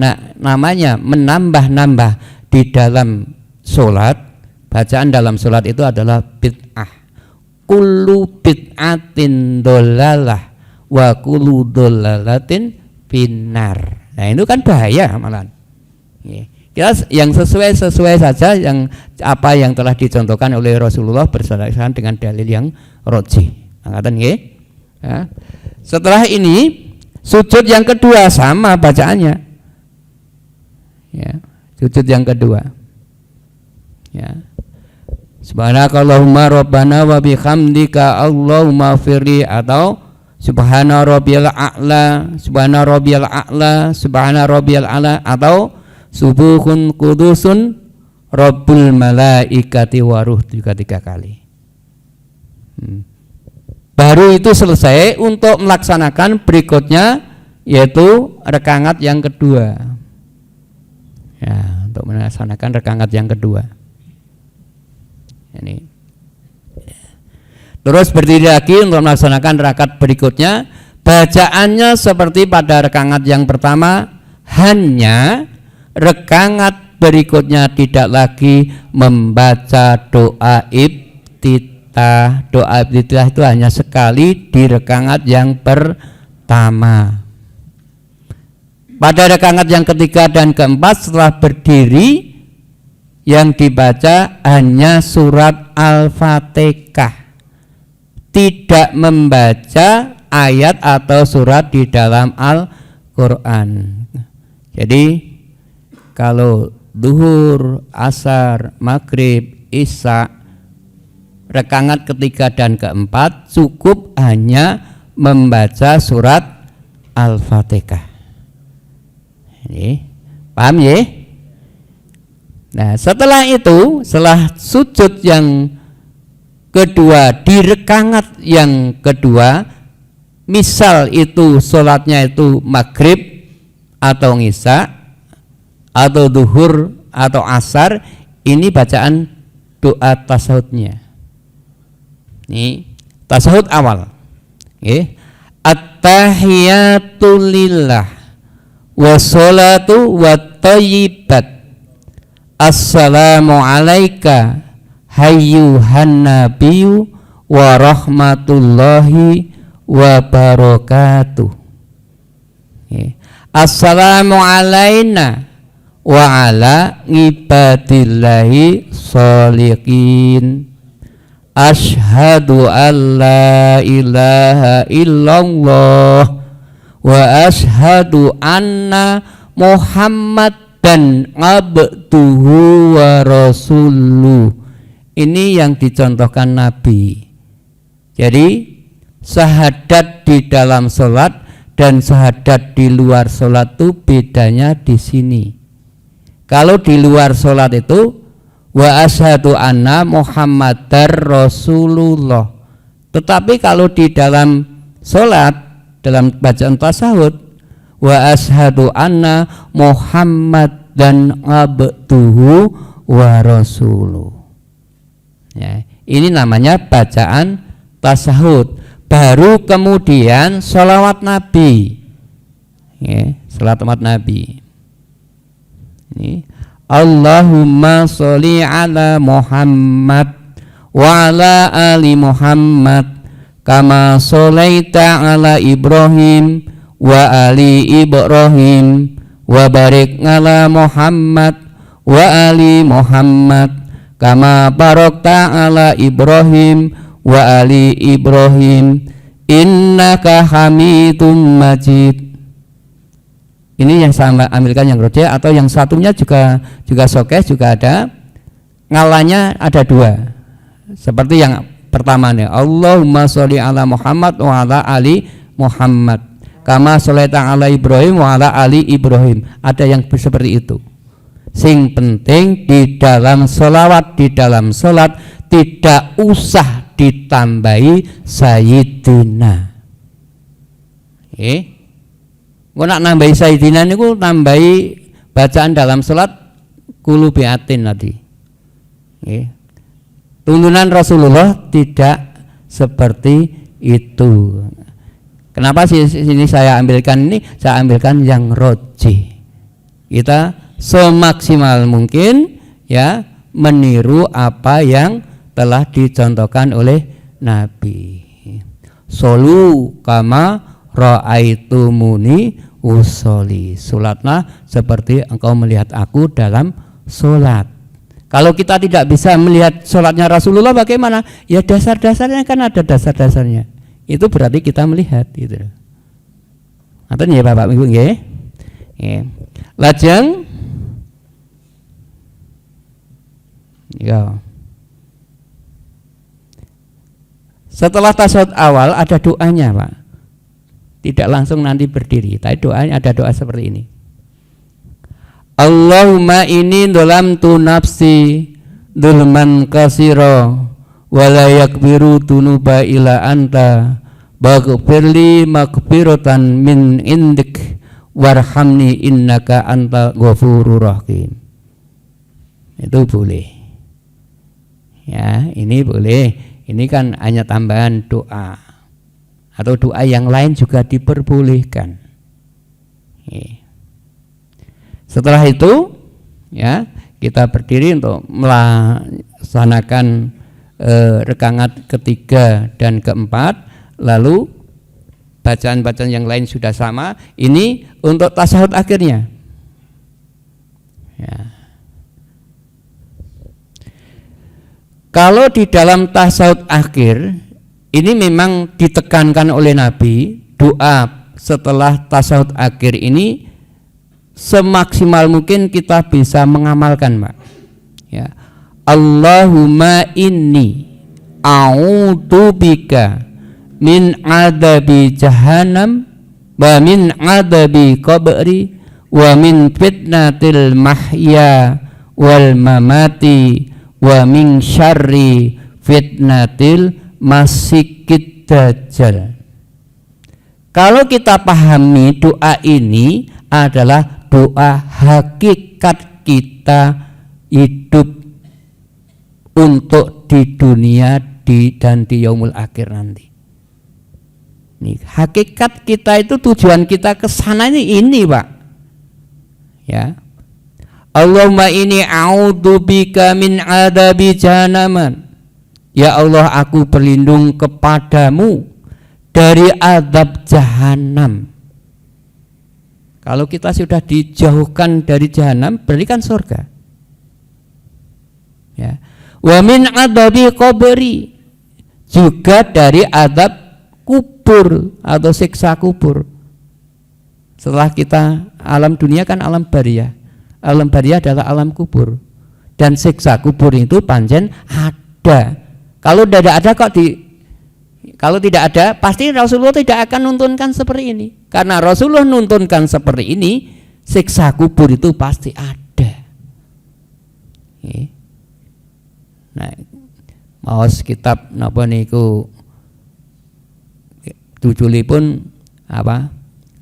Nah, namanya menambah-nambah di dalam sholat. Bacaan dalam sholat itu adalah bid'ah. Kullu bid'atin dolalah wa kullu dolalatin binar. Nah itu kan bahaya malah. Kita yang sesuai saja, yang apa yang telah dicontohkan oleh Rasulullah berdasarkan dengan dalil yang rajih. Angkatan nggih. Ya. Setelah ini sujud yang kedua sama bacaannya. Ya, sujud yang kedua. Ya. Subhanakallahumma rabbana wa bihamdika Allahumma firli, atau subhana rabbiyal a'la, subhana rabbiyal a'la, subhana rabbiyal a'la, atau subuhun kudusun rabbul malaikati waruh juga 3 kali. Baru itu selesai untuk melaksanakan berikutnya, yaitu rakaat yang kedua. Ya, untuk melaksanakan rakaat yang kedua. Ini. Terus berdiri lagi untuk melaksanakan rakaat berikutnya. Bacaannya seperti pada rakaat yang pertama, hanya rakaat berikutnya tidak lagi membaca doa iftitah. Doa iftitah itu hanya sekali di rakaat yang pertama. Pada rakaat yang ketiga dan keempat setelah berdiri, yang dibaca hanya surat Al-Fatihah, tidak membaca ayat atau surat di dalam Al-Quran. Jadi kalau duhur, asar, maghrib, isya, rakaat ketiga dan keempat cukup hanya membaca surat Al-Fatihah. Ini paham ya? Nah, setelah itu, setelah sujud yang kedua di rakaat yang kedua, misal itu sholatnya itu maghrib atau isya atau duhur atau asar, ini bacaan doa tasawufnya. Ini tasawuf awal. At-tahiyatu lillah wassalatu wattayyibat. Assalamu alaika hayyuhan nabiyyu wa rahmatullahi wa barakatuh. Assalamu alaina wa ala ibadillahi sholihin. Ashhadu an la ilaha illallah wa ashhadu anna Muhammad dan abduhu wa rasuluh. Ini yang dicontohkan Nabi. Jadi syahadat di dalam sholat dan syahadat di luar sholat itu bedanya di sini. Kalau di luar sholat itu wa asyhadu anna Muhammadar Rasulullah. Tetapi kalau di dalam sholat, dalam bacaan tasawuf, wa asyhadu anna Muhammad dan abduhu wa rasuluh. Ya, ini namanya bacaan tasawuf. Baru kemudian sholawat Nabi. Ya, sholawat Nabi. Ini Allahumma sholli ala Muhammad wa ala ali Muhammad kama sholaita ala Ibrahim wa ali Ibrahim wa barik ala Muhammad wa ali Muhammad kama barakta ala Ibrahim wa ali Ibrahim innaka Hamidum Majid. Ini yang saya ambilkan yang rojeh, atau yang satunya juga sokeh juga ada. Ngalanya ada 2. Seperti yang pertama nih, Allahumma sholli ala Muhammad wa ala ali Muhammad kama sholaita ala Ibrahim wa ala ali Ibrahim. Ada yang seperti itu. Sing penting di dalam sholawat, di dalam sholat tidak usah ditambahi sayyidina. Kok nak nambahi sayyidina niku nambahi bacaan dalam sholat kulu biatin tadi. Tuntunan Rasulullah tidak seperti itu. Kenapa sini saya ambilkan ini? Saya ambilkan yang roji. Kita semaksimal mungkin ya meniru apa yang telah dicontohkan oleh Nabi. Solu kama ra'aitumuni usolli. Salatlah seperti engkau melihat aku dalam salat. Kalau kita tidak bisa melihat salatnya Rasulullah bagaimana? Ya dasar-dasarnya kan ada dasar-dasarnya. Itu berarti kita melihat gitu. Ngoten ya Bapak Ibu nggih. Lajeng ya. Setelah tasyahud awal ada doanya, Pak. Tidak langsung nanti berdiri, tapi doanya ada doa seperti ini. Allahumma inni dzalamtu nafsi dzulman katsira wa la yakbiru dunuba illa anta baghfirli maghfiratan min indik warhamni innaka anta ghafurur rahim. Itu boleh. Ya, ini boleh. Ini kan hanya tambahan doa. Atau doa yang lain juga diperbolehkan. Setelah itu ya kita berdiri untuk melaksanakan rakaat ketiga dan keempat, lalu bacaan-bacaan yang lain sudah sama. Ini untuk tasyahud akhirnya. Ya. Kalau di dalam tasyahud akhir ini memang ditekankan oleh Nabi, doa setelah tasyahud akhir ini semaksimal mungkin kita bisa mengamalkan, Pak. Ya. Allahumma inni a'udzubika min adabi jahannam wa min adabi qabri wa min fitnatil mahya wal mamati wa min syarri fitnatil masikid dajjal. Kalau kita pahami doa ini adalah doa hakikat kita hidup untuk di dunia dan di yaumul akhir nanti. Nih, hakikat kita itu tujuan kita ke sana ini, Pak. Ya. Allahumma inni a'udzubika min adabi jahannam. Ya Allah, aku berlindung kepadamu dari azab jahanam. Kalau kita sudah dijauhkan dari jahanam, berarti kan surga. Ya. Wa min adabi qabri, juga dari azab kubur atau siksa kubur. Setelah kita alam dunia kan alam bariyah. Alam bariyah adalah alam kubur. Dan siksa kubur itu pancen ada. Kalau tidak ada kalau tidak ada, pasti Rasulullah tidak akan nuntunkan seperti ini. Karena Rasulullah nuntunkan seperti ini, siksa kubur itu pasti ada. Nah, maos kitab napa niku judulipun apa?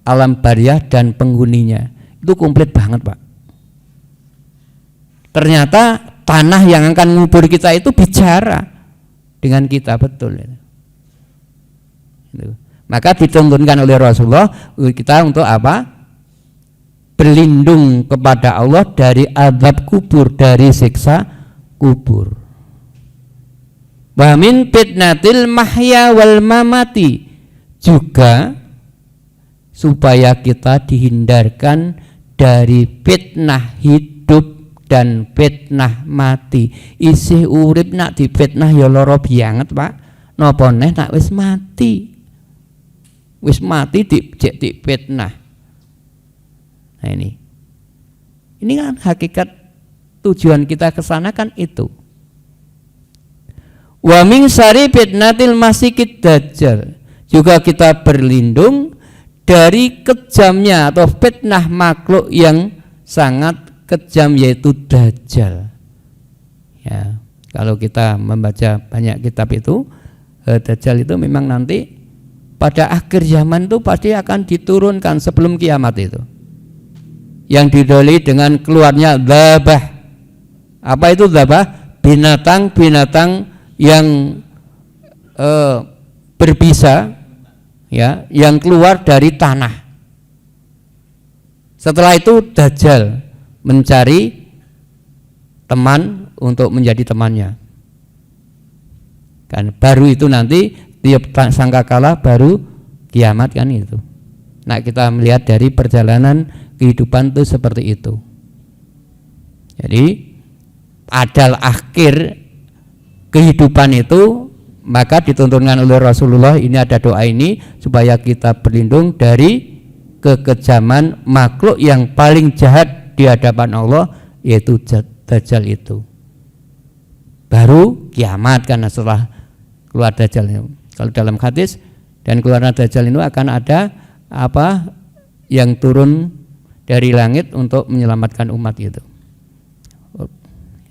Alam bariyah dan penghuninya. Itu komplit banget, Pak. Ternyata tanah yang akan ngubur kita itu bicara dengan kita, betul. Maka dituntunkan oleh Rasulullah kita untuk apa? Berlindung kepada Allah dari azab kubur, dari siksa kubur. Wa min fitnatil mahya wal mamati, juga supaya kita dihindarkan dari fitnah hidup dan fitnah mati. Isih urip nak difitnah ya lara banget, Pak. Napa neh nak wis mati. Wis mati dijek fitnah. Nah ini kan hakikat tujuan kita ke sana kan itu. Wa min syarri fitnatil masikid dajjal, juga kita berlindung dari kejamnya atau fitnah makhluk yang sangat kejam yaitu Dajjal. Ya, kalau kita membaca banyak kitab itu, Dajjal itu memang nanti pada akhir zaman itu pasti akan diturunkan sebelum kiamat itu. Yang didoli dengan keluarnya dzabah. Apa itu dzabah? Binatang-binatang yang berbisa, ya, yang keluar dari tanah. Setelah itu Dajjal mencari teman untuk menjadi temannya. Kan baru itu nanti tiap sangkakala baru kiamat kan itu. Nah, kita melihat dari perjalanan kehidupan itu seperti itu. Jadi adal akhir kehidupan itu maka dituntunkan oleh Rasulullah, ini ada doa ini supaya kita berlindung dari kekejaman makhluk yang paling jahat di hadapan Allah, yaitu Dajjal itu. Baru kiamat karena setelah keluar Dajjal itu. Kalau dalam hadis dan keluarnya Dajjal itu akan ada apa yang turun dari langit untuk menyelamatkan umat itu.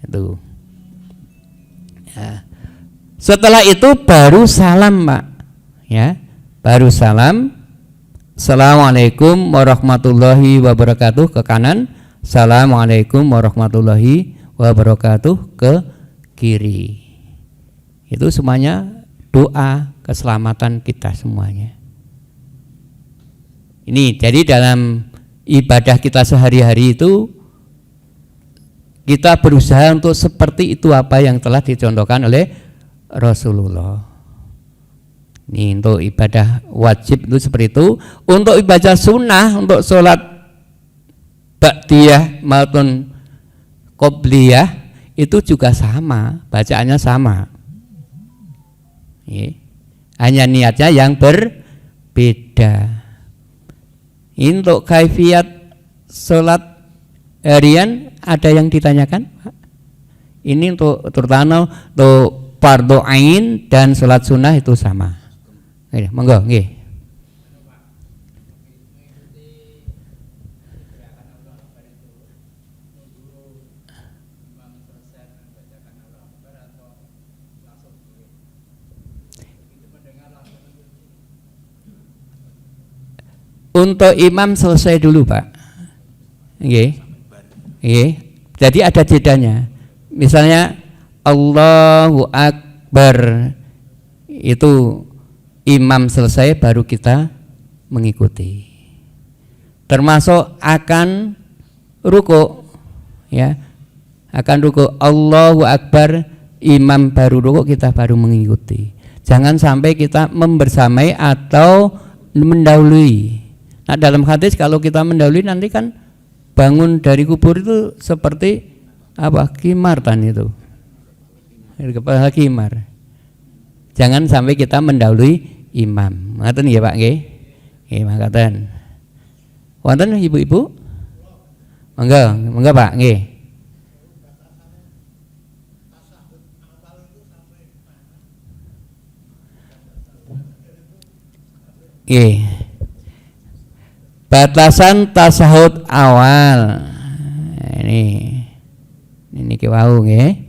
Itu. Ya. Setelah itu baru salam, Pak. Ya, baru salam. Assalamualaikum warahmatullahi wabarakatuh ke kanan. Assalamualaikum warahmatullahi wabarakatuh ke kiri. Itu semuanya doa keselamatan kita semuanya. Ini jadi dalam ibadah kita sehari-hari itu kita berusaha untuk seperti itu apa yang telah dicontohkan oleh Rasulullah. Ini untuk ibadah wajib itu seperti itu. Untuk ibadah sunnah, untuk sholat ba'diyah maupun qobliyah itu juga sama, bacaannya sama. Hanya niatnya yang berbeda. Untuk kaifiat sholat harian ada yang ditanyakan? Ini untuk terutama untuk fardhu ain dan sholat sunnah itu sama. Monggo, nggih. Untuk imam selesai dulu, Pak. Nggih. Nggih. Jadi ada jedanya. Misalnya Allahu Akbar, itu imam selesai baru kita mengikuti. Termasuk akan ruku, ya. Akan ruku Allahu Akbar, imam baru ruku, kita baru mengikuti. Jangan sampai kita membersamai atau mendahului. Nah, dalam hadis kalau kita mendahului nanti kan bangun dari kubur itu seperti apa? Kimar tan itu. Kepala kimar. Jangan sampai kita mendahului imam. Ngaten nggih Pak nggih? Nggih makaten. Wonten ibu-ibu? Monggo, monggo Pak nggih. Nggih. Batasan tasahud awal. Ini ki wau nggih.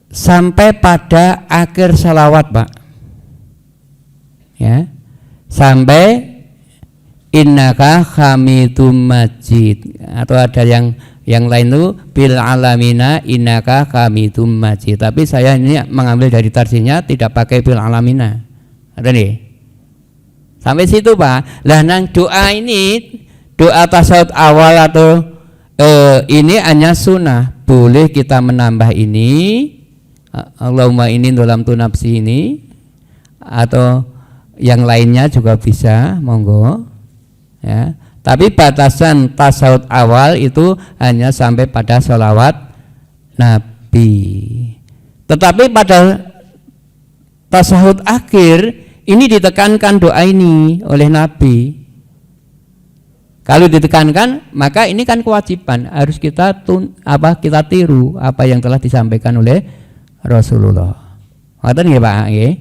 Sampai pada akhir salawat, Pak. Ya. Sampai innaka hamidum majid, atau ada yang lain itu bil alamina innaka hamidum majid, tapi saya ini mengambil dari tarsinya tidak pakai bil alamina. Ada nih. Sampai situ, Pak. Lah nang doa ini, doa tasawuf awal atau ini hanya sunnah. Boleh kita menambah ini, Allahumma inni dolamtu nafsi ini, atau yang lainnya juga bisa, monggo. Ya. Tapi batasan tasawuf awal itu hanya sampai pada sholawat Nabi. Tetapi pada tasawuf akhir ini ditekankan doa ini oleh Nabi. Kalau ditekankan, maka ini kan kewajiban, harus kita kita tiru apa yang telah disampaikan oleh Rasulullah. Ngoten nggih Pak nggih.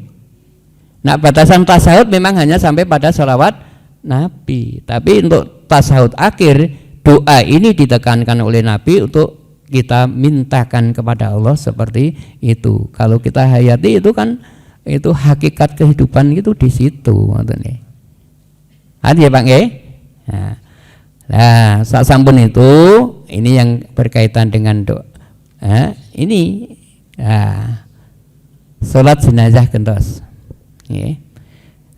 Nah, batasan tasahud memang hanya sampai pada sholawat Nabi. Tapi untuk tasahud akhir, doa ini ditekankan oleh Nabi untuk kita mintakan kepada Allah seperti itu. Kalau kita hayati itu kan itu hakikat kehidupan itu di situ. Ada ya Pak nggih? Nah, saat sampun itu ini yang berkaitan dengan doa. Ini salat jenazah gentos.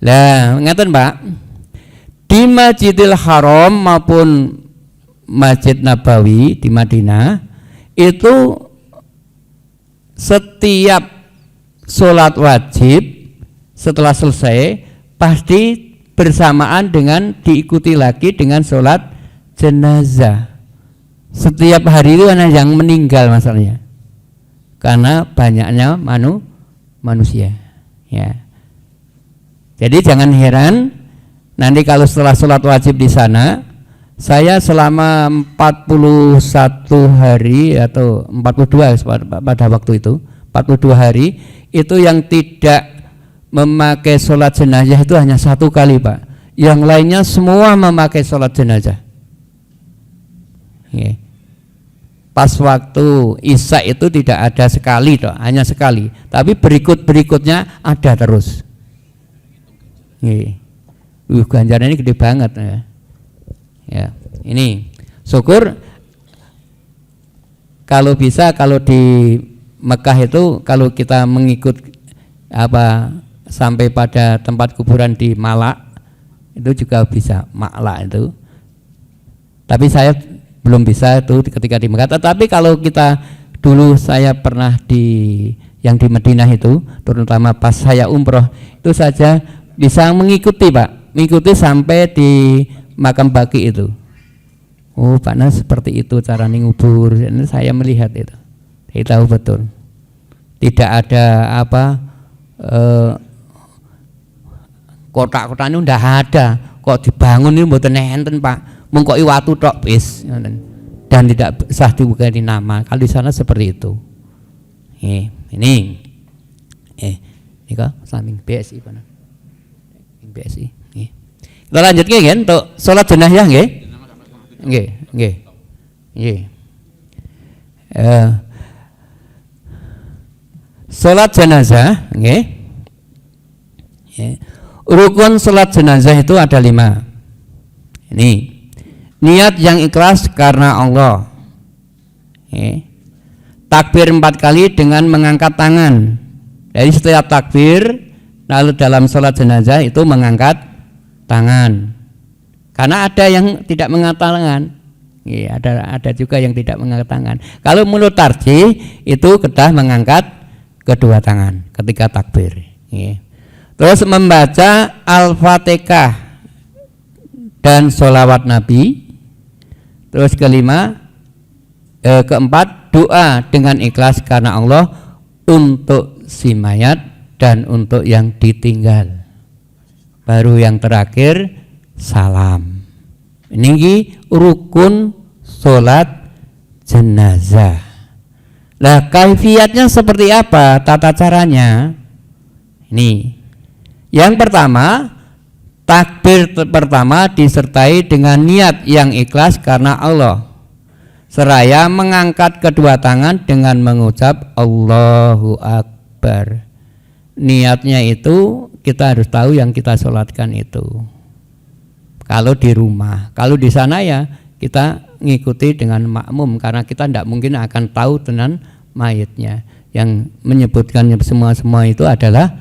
Lah, ngaten Pak. Di Masjidil Haram maupun Masjid Nabawi di Madinah itu setiap sholat wajib setelah selesai pasti bersamaan dengan diikuti lagi dengan sholat jenazah. Setiap hari itu ada yang meninggal masalahnya karena banyaknya manusia ya. Jadi jangan heran nanti kalau setelah sholat wajib di sana, saya selama 41 hari atau 42 pada waktu itu 42 hari itu yang tidak memakai sholat jenazah itu hanya 1 kali Pak. Yang lainnya semua memakai sholat jenazah. Pas waktu Isya itu tidak ada sekali toh, hanya sekali. Tapi berikutnya ada terus. Ganjaran ini gede banget ya. Ya, ini syukur kalau bisa kalau di Mekah itu kalau kita mengikut sampai pada tempat kuburan di Malak itu juga bisa Ma'la itu. Tapi saya belum bisa itu ketika di Mekah. Tetapi kalau kita dulu saya pernah di Madinah itu, terutama pas saya umroh itu saja bisa mengikuti Pak, mengikuti sampai di makam Baqi itu. Oh Pak Nas seperti itu cara ngubur. Ini saya melihat itu. Saya tahu betul. Tidak ada kotak-kotaknya udah ada. Kok dibangun ini mboten enten Pak. Mung kok watu tok wis. Dan tidak sah dibuka di nama. Kalau di sana seperti itu. Ini kok samping BSI Pak. BSI. Kita lanjutkan kan untuk sholat jenazah nggih. Nggih. Sholat jenazah nggih. Rukun sholat jenazah itu ada 5. Ini niat yang ikhlas karena Allah. Takbir 4 kali dengan mengangkat tangan. Jadi setiap takbir lalu dalam sholat jenazah itu mengangkat tangan. Karena ada yang tidak mengangkat tangan. Ya, ada juga yang tidak mengangkat tangan. Kalau mulut tarjih itu kedah mengangkat kedua tangan ketika takbir. Ya. Terus membaca Al-Fatihah dan sholawat Nabi. Terus keempat doa dengan ikhlas karena Allah untuk si mayat dan untuk yang ditinggal. Baru yang terakhir salam. Ini rukun sholat jenazah. Lah kaifiatnya seperti apa? Tata caranya ini. Yang pertama, takbir pertama disertai dengan niat yang ikhlas karena Allah. Seraya mengangkat kedua tangan dengan mengucap Allahu Akbar. Niatnya itu kita harus tahu yang kita sholatkan itu. Kalau di rumah, kalau di sana ya kita ngikuti dengan makmum karena kita tidak mungkin akan tahu dengan mayitnya. Yang menyebutkan semua itu adalah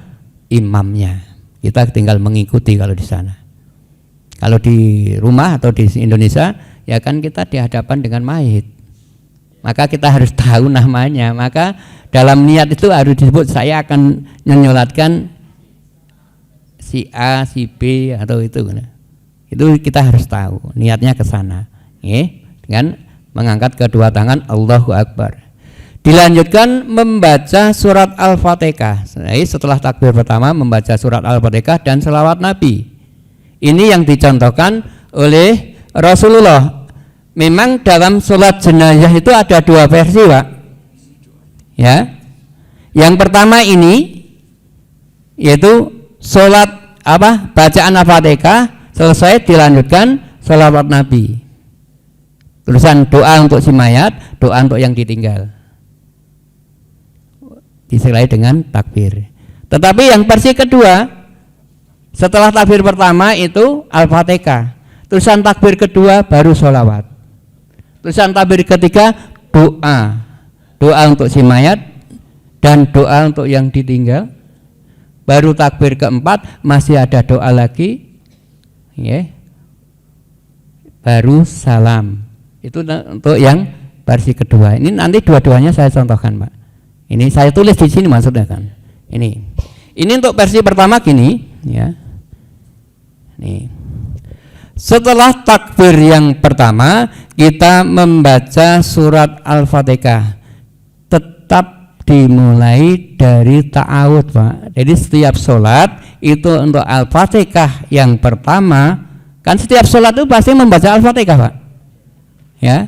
imamnya. Kita tinggal mengikuti kalau di sana. Kalau di rumah atau di Indonesia ya kan kita dihadapan dengan mayit. Maka kita harus tahu namanya. Maka dalam niat itu harus disebut saya akan menyolatkan si A, si B atau itu. Itu kita harus tahu niatnya ke sana. Dengan mengangkat kedua tangan Allahu Akbar. Dilanjutkan membaca surat Al-Fatihah. Setelah takbir pertama membaca surat Al-Fatihah dan selawat Nabi. Ini yang dicontohkan oleh Rasulullah. Memang dalam sholat jenazah itu ada 2 versi Pak. Ya. Yang pertama ini yaitu sholat bacaan Al-Fatihah selesai dilanjutkan sholawat Nabi. Tulisan doa untuk si mayat, doa untuk yang ditinggal. Disertai dengan takbir. Tetapi yang versi kedua, setelah takbir pertama itu Al-Fatihah. Tulisan takbir kedua baru sholawat. Tulisan takbir ketiga doa. Doa untuk si mayat dan doa untuk yang ditinggal. Baru takbir keempat masih ada doa lagi. Ya. Baru salam. Itu untuk yang versi kedua. Ini nanti dua-duanya saya contohkan, Pak. Ini saya tulis di sini maksudnya kan. Ini untuk versi pertama gini, ya. Nih. Setelah takbir yang pertama, kita membaca surat Al-Fatihah. Tetap dimulai dari ta'awud, Pak. Jadi setiap sholat itu untuk Al-Fatihah yang pertama, kan setiap sholat itu pasti membaca Al-Fatihah, Pak. Ya.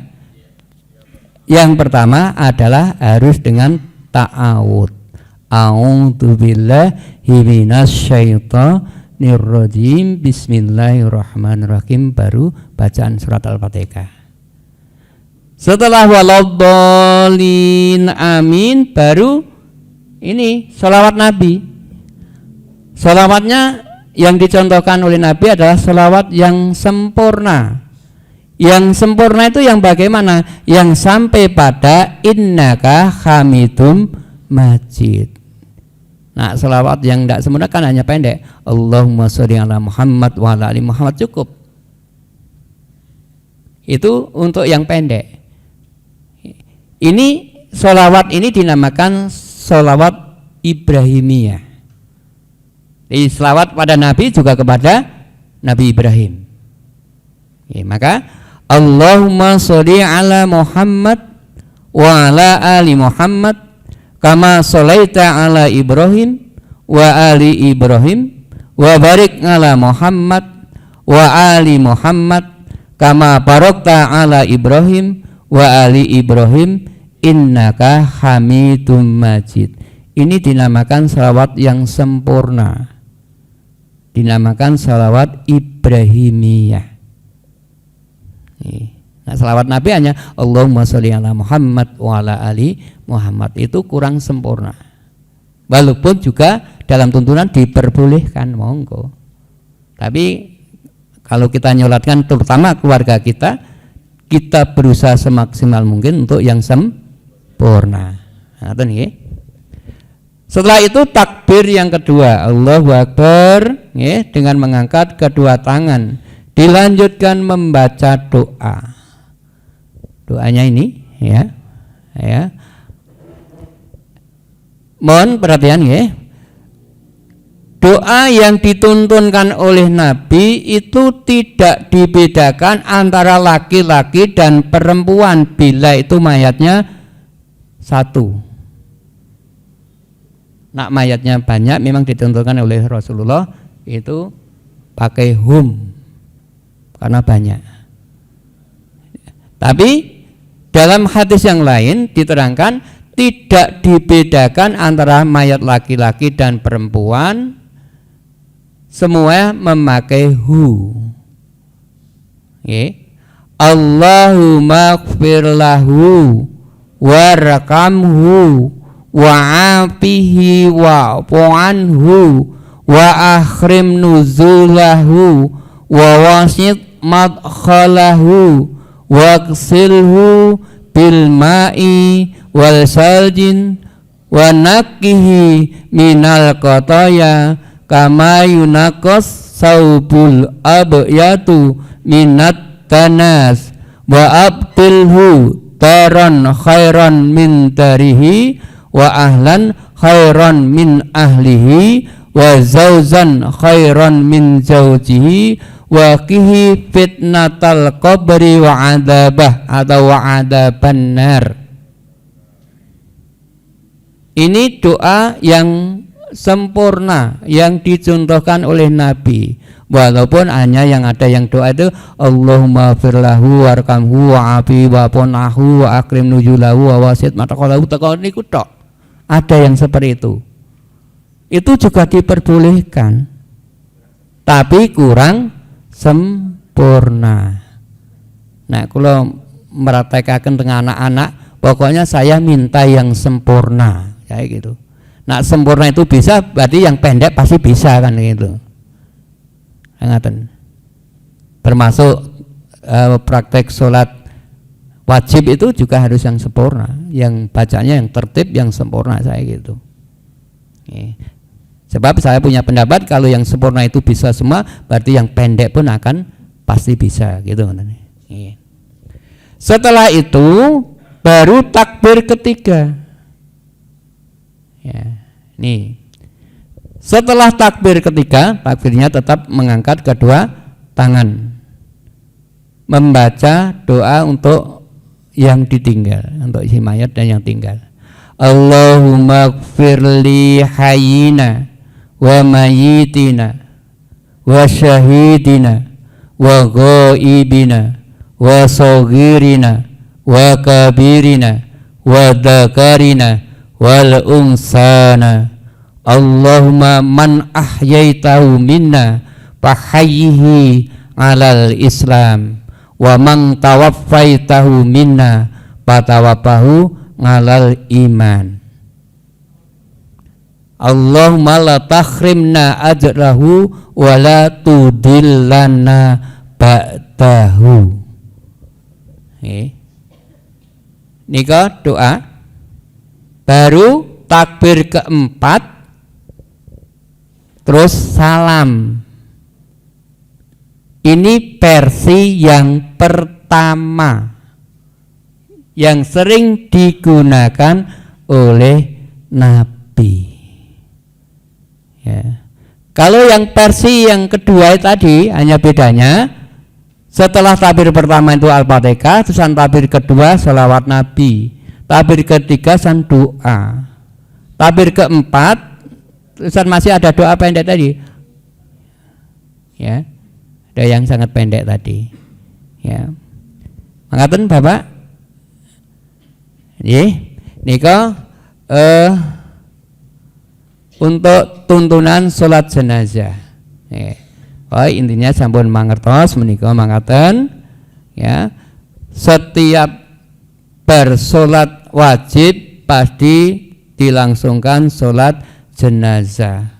Yang pertama adalah harus dengan ta'awud. A'udzubillahi minasyaitonir rajim. Bismillahirrahmanirrahim, baru bacaan surat Al-Fatihah. Setelah waladhdallin amin, baru ini sholawat Nabi. Sholawatnya yang dicontohkan oleh Nabi adalah sholawat yang sempurna. Yang sempurna itu yang bagaimana? Yang sampai pada innaka hamidum majid. Nah, selawat yang tidak sempurna kan hanya pendek. Allahumma sholli ala Muhammad wa ala ali Muhammad, cukup. Itu untuk yang pendek. Ini selawat ini dinamakan selawat Ibrahimiyah. Jadi selawat pada Nabi juga kepada Nabi Ibrahim. Ya, maka Allahumma sholli ala Muhammad wa ala ali Muhammad kama sholaita ala Ibrahim wa ali Ibrahim wa barik ala Muhammad wa ali Muhammad kama barakta ala Ibrahim wa ali Ibrahim innaka hamidum majid. Ini dinamakan salawat yang sempurna, dinamakan salawat Ibrahimiyah. Nah, salawat Nabi hanya Allahumma sholli ala Muhammad wa ala ali Muhammad, itu kurang sempurna. Walaupun juga dalam tuntunan diperbolehkan, monggo. Tapi kalau kita nyolatkan terutama keluarga kita berusaha semaksimal mungkin untuk yang sempurna. Nah, setelah itu takbir yang kedua, Allahu Akbar, dengan mengangkat kedua tangan. Dilanjutkan membaca doa. Doanya ini, ya. Mohon perhatian, ya. Doa yang dituntunkan oleh Nabi itu tidak dibedakan antara laki-laki dan perempuan bila itu mayatnya satu. Nak mayatnya banyak memang dituntunkan oleh Rasulullah itu pakai karena banyak. Tapi dalam hadis yang lain diterangkan tidak dibedakan antara mayat laki-laki dan perempuan, semua memakai Allahumma ighfir lahu warhamhu wa'afihi wa'fu wa akhrim nuzulahu wa wasit madkhalahu waqsilhu bil ma'i wal saljin wa naqihi minal qataya kama yunaqas saubul abyatu minat tanas wa abdilhu taran khairan min tarihi wa ahlan khairan min ahlihi wa zauzan khairan min zaujihi wa qihi fitnatal qabri wa adabah atau wa adaban nar. Ini doa yang sempurna yang dicontohkan oleh Nabi. Walaupun hanya yang ada yang doa itu Allahumma firlahu warkamhu wa'afi wa ponahu wa akrim nujulahu wa wasit mataqalahu taqaw niku tok. Ada yang seperti itu. itu juga diperbolehkan, tapi kurang sempurna. Nah, kalau meratekakan dengan anak-anak, pokoknya saya minta yang sempurna, kayak gitu. Nah, sempurna itu bisa, berarti yang pendek pasti bisa kan gitu. Ngaten. Termasuk praktek sholat wajib itu juga harus yang sempurna, yang bacanya yang tertib, yang sempurna, saya gitu. Sebab saya punya pendapat kalau yang sempurna itu bisa semua, berarti yang pendek pun akan pasti bisa gitu. Setelah itu baru takbir ketiga. Ya, nih. Setelah takbir ketiga, takbirnya tetap mengangkat kedua tangan, membaca doa untuk yang ditinggal, untuk si mayat dan yang tinggal. Allahumma gfirli hayyina wa mayyitina wa syahidina wa ghaibina wa saghirina wa kabirina wa dzakarina wal unsana. Allahumma man ahyaitahu minna fahayyihi alal islam wa man tawaffaitahu minna fatawaffahu alal iman. Allahumma la takhrimna ajrahu wa la tudillana ba'dahu. Nika doa. Baru takbir keempat, terus salam. Ini versi yang pertama yang sering digunakan oleh Nabi. Ya. Kalau yang versi yang kedua tadi hanya bedanya setelah takbir pertama itu Al-Fatihah, terus takbir kedua sholawat Nabi, takbir ketiga san doa, takbir keempat terusan masih ada doa pendek tadi. Ya, ada yang sangat pendek tadi. Ya, mangkaten Bapak. Nggih, nika untuk tuntunan sholat jenazah. Oh, intinya sampun mangertos menika mangkaten. Ya, setiap bersolat wajib pasti dilangsungkan sholat jenazah.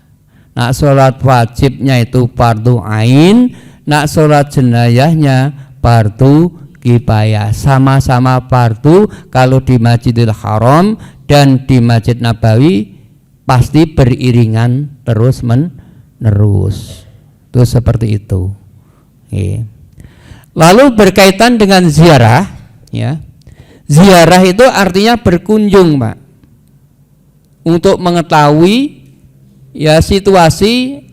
Nak sholat wajibnya itu fardu ain, nak sholat jenazahnya fardu kifayah. Sama-sama fardu kalau di Masjidil Haram dan di Masjid Nabawi pasti beriringan terus menerus. Itu seperti itu. Lalu berkaitan dengan ziarah, ya. Ziarah itu artinya berkunjung, Pak, untuk mengetahui ya situasi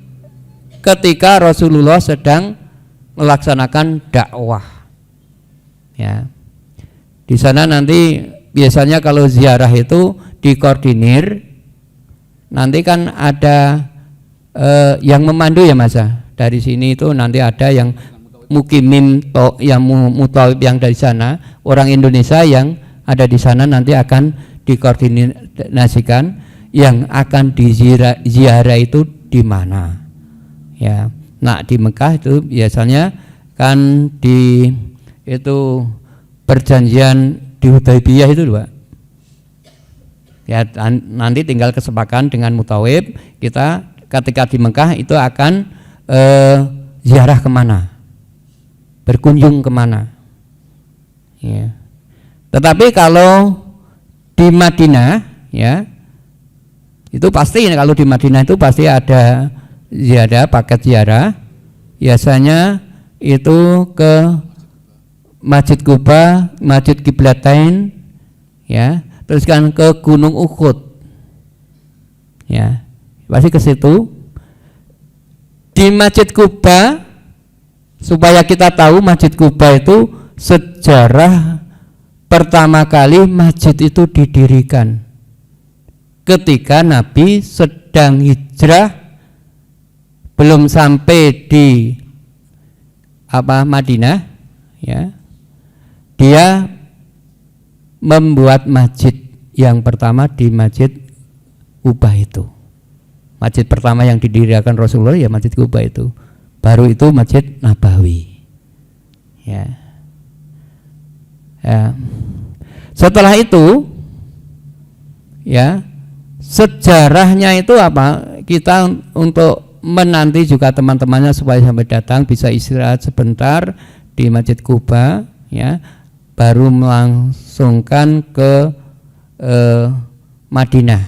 ketika Rasulullah sedang melaksanakan dakwah. Ya. Di sana nanti biasanya kalau ziarah itu dikoordinir. Nanti kan ada yang memandu ya Mas. Dari sini itu nanti ada yang mukimin yang mutawib yang dari sana, orang Indonesia yang ada di sana nanti akan dikoordinasikan yang akan diziarah itu di mana. Ya. Nah, di Mekah itu biasanya kan di itu perjanjian di Hudaybiyah itu, Pak. Ya, nanti tinggal kesepakatan dengan mutawib, kita ketika di Mekah itu akan ziarah kemana, berkunjung kemana. Ya. Tetapi kalau di Madinah, ya, itu pasti kalau di Madinah itu pasti ada ziarah, paket ziarah. Biasanya itu ke Masjid Quba, Masjid Qiblatain, ya. Terus kan ke Gunung Uhud, ya, pasti ke situ. Di Masjid Quba, supaya kita tahu Masjid Quba itu sejarah pertama kali masjid itu didirikan ketika Nabi sedang hijrah, belum sampai di Madinah, ya, dia membuat masjid yang pertama di Masjid Quba itu. Masjid pertama yang didirikan Rasulullah ya Masjid Kuba itu. Baru itu Masjid Nabawi. Ya. Ya. Setelah itu ya, sejarahnya itu apa? Kita untuk menanti juga teman-temannya supaya sampai datang bisa istirahat sebentar di Masjid Kuba ya, baru melangsungkan ke Madinah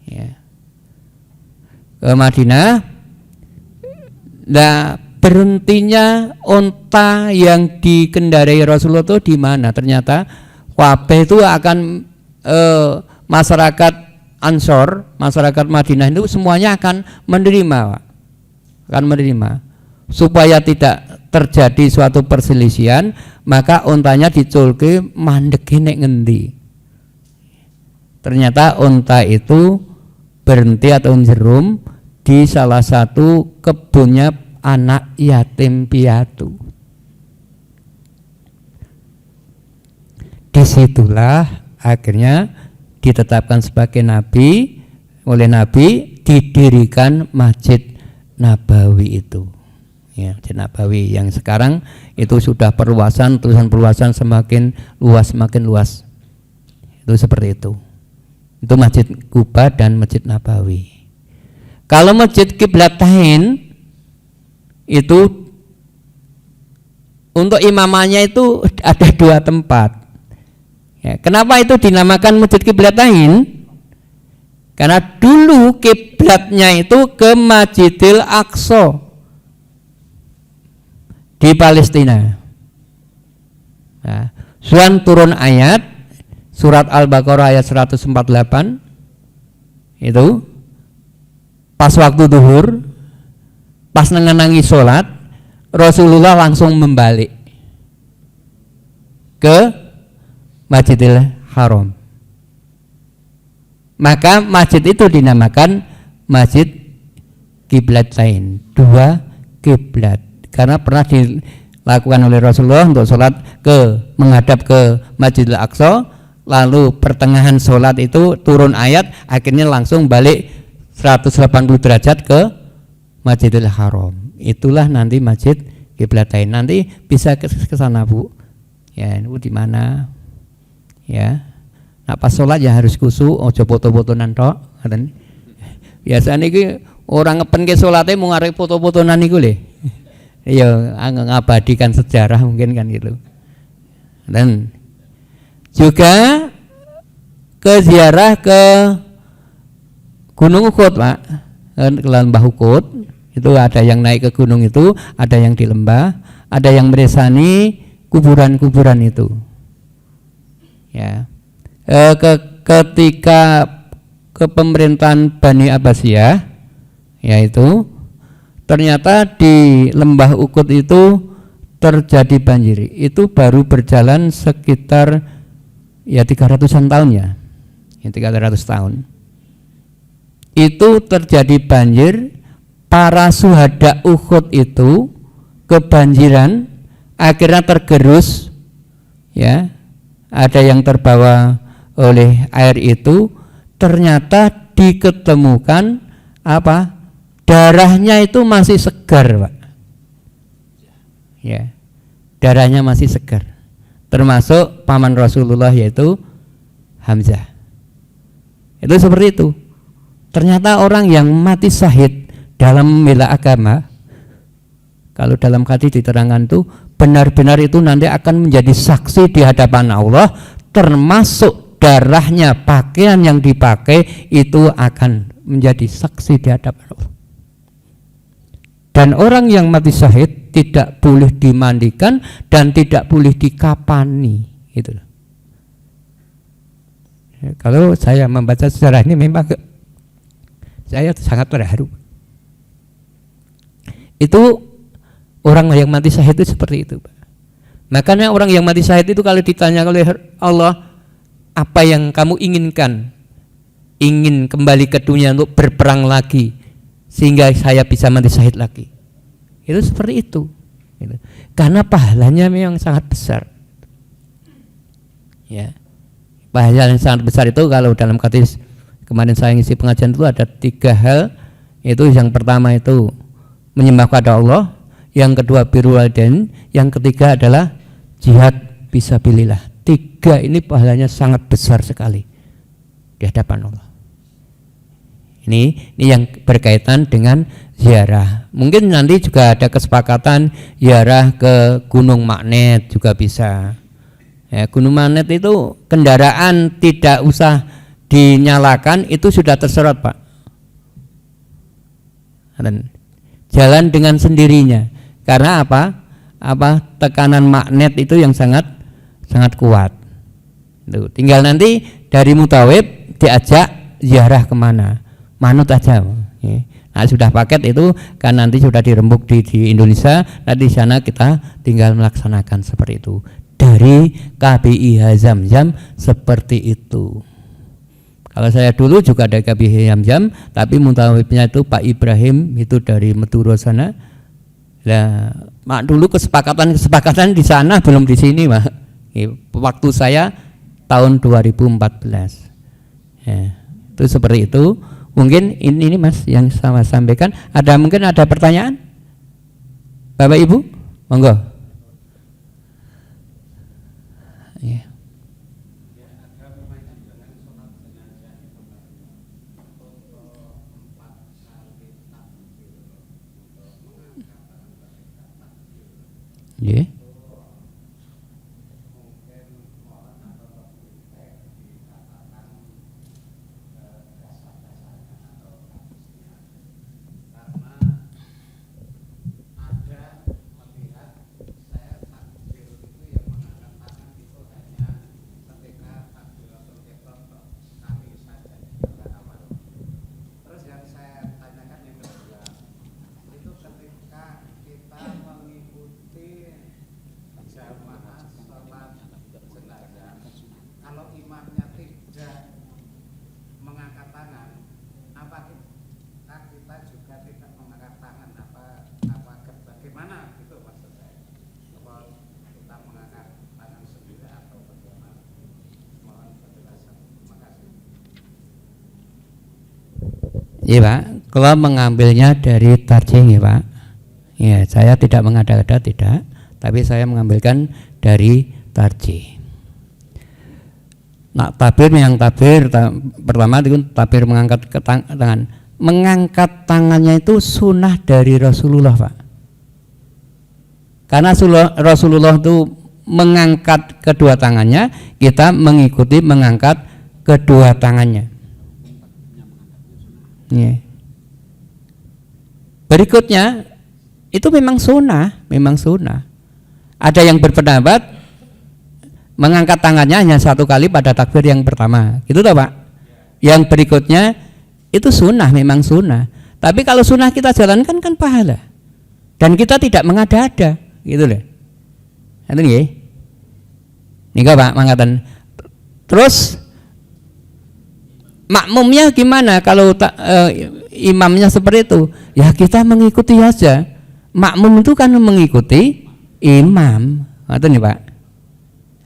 ya. Ke Madinah. Nah, berhentinya onta yang dikendarai Rasulullah itu di mana? Ternyata kabeh itu akan masyarakat Ansor, masyarakat Madinah itu semuanya akan menerima, Pak. Akan menerima. Supaya tidak terjadi suatu perselisihan, maka ontanya diculke mandeke nek ngendi. Ternyata onta itu berhenti atau jerum di salah satu kebunnya anak yatim piatu. Disitulah akhirnya ditetapkan sebagai nabi, oleh Nabi didirikan Masjid Nabawi itu. Ya, Masjid Nabawi yang sekarang itu sudah perluasan, perluasan semakin luas. Itu seperti itu. Itu Masjid Kuba dan Masjid Nabawi. Kalau Masjid Qiblatain itu untuk imamannya itu ada 2 tempat. Ya, kenapa itu dinamakan Masjid Qiblatain? Karena dulu kiblatnya itu ke Masjidil Aqsa di Palestina. Nah, Tuhan turun ayat surat Al-Baqarah ayat 148 itu pas waktu duhur, pas nengenangi sholat, Rasulullah langsung membalik ke Masjidil Haram. Maka masjid itu dinamakan Masjid Qiblatain, 2 kiblat. Karena pernah dilakukan oleh Rasulullah untuk sholat menghadap ke Masjidil Aqsa, lalu pertengahan sholat itu turun ayat, akhirnya langsung balik 180 derajat ke Masjidil Haram. Itulah nanti Masjid Qiblatain. Nanti bisa ke sana, Bu. Ya, itu di mana? Ya. Nah, pas sholat ya harus khusyuk, ojo foto-fotonan tok, ngoten. Biasane iki orang ngepen ke salate mung arep foto-fotonan niku lho. Ya, ngabadikan sejarah mungkin kan gitu. Dan juga ke ziarah ke Gunung Uhud, Pak. Ke lembah Uhud. Itu ada yang naik ke gunung itu, ada yang di lembah, ada yang meresani kuburan-kuburan itu. Ya. Ketika kepemerintahan Bani Abbasiyah, yaitu ternyata di lembah Uhud itu terjadi banjir. Itu baru berjalan sekitar ya 300-an tahun ya. 300 tahun. Itu terjadi banjir, para syuhada Uhud itu kebanjiran, akhirnya tergerus ya. Ada yang terbawa oleh air itu, ternyata diketemukan apa? Darahnya itu masih segar, Pak. Ya. Darahnya masih segar. Termasuk paman Rasulullah yaitu Hamzah. Itu seperti itu. Ternyata orang yang mati syahid dalam membela agama, kalau dalam hadis diterangkan itu benar-benar itu nanti akan menjadi saksi di hadapan Allah, termasuk darahnya, pakaian yang dipakai itu akan menjadi saksi di hadapan Allah. Dan orang yang mati syahid tidak boleh dimandikan dan tidak boleh dikapani, gitu. Kalau saya membaca sejarah ini memang saya sangat terharu. Itu orang yang mati syahid itu seperti itu, Pak. Makanya orang yang mati syahid itu kalau ditanya oleh Allah, apa yang kamu inginkan? Ingin kembali ke dunia untuk berperang lagi sehingga saya bisa mati syahid lagi. Itu seperti itu. Karena pahalanya memang sangat besar. Ya. Pahala yang sangat besar itu kalau dalam hadis kemarin saya ngisi pengajian itu ada 3 hal. Itu yang pertama itu menyembah kepada Allah, yang kedua birrul walidain, yang ketiga adalah jihad fisabilillah. 3 ini pahalanya sangat besar sekali di hadapan Allah. Ini yang berkaitan dengan ziarah. Mungkin nanti juga ada kesepakatan ziarah ke Gunung Magnet juga bisa. Ya, Gunung Magnet itu kendaraan tidak usah dinyalakan, itu sudah terserot, Pak. Dan jalan dengan sendirinya. Karena apa? Tekanan magnet itu yang sangat kuat. Tuh, tinggal nanti dari Mutawib diajak ziarah kemana? Manut aja. Nah, sudah paket itu kan nanti sudah dirembuk di Indonesia. Nanti di sana kita tinggal melaksanakan seperti itu. Dari KBIH Zamzam seperti itu. Kalau saya dulu juga ada KBIH Zamzam, tapi Mutawibnya itu Pak Ibrahim itu dari Madura sana. Lah, mak dulu kesepakatan di sana belum di sini, Mak. Waktu saya tahun 2014. Ya, itu seperti itu. Mungkin ini Mas yang saya sampaikan. Mungkin ada pertanyaan? Bapak Ibu? Monggo. Ya. Yeah. Iya Pak, kalau mengambilnya dari tarjih ya Pak. Ya, saya tidak mengada-ada tidak, tapi saya mengambilkan dari tarjih. Nah, pertama itu tabir mengangkat tangan. Mengangkat tangannya itu sunnah dari Rasulullah Pak. Karena Rasulullah itu mengangkat kedua tangannya, kita mengikuti mengangkat kedua tangannya. Ya. Berikutnya itu memang sunnah. Ada yang berpendapat mengangkat tangannya hanya 1 kali pada takbir yang pertama, gitu toh Pak. Yang berikutnya itu memang sunnah. Tapi kalau sunnah kita jalankan kan pahala, dan kita tidak mengada-ada, gitu loh. Itu nggih. Nika Pak mangkatan. Terus makmumnya gimana kalau imamnya seperti itu? Ya kita mengikuti aja. Makmum itu kan mengikuti imam. Ngoten nih Pak.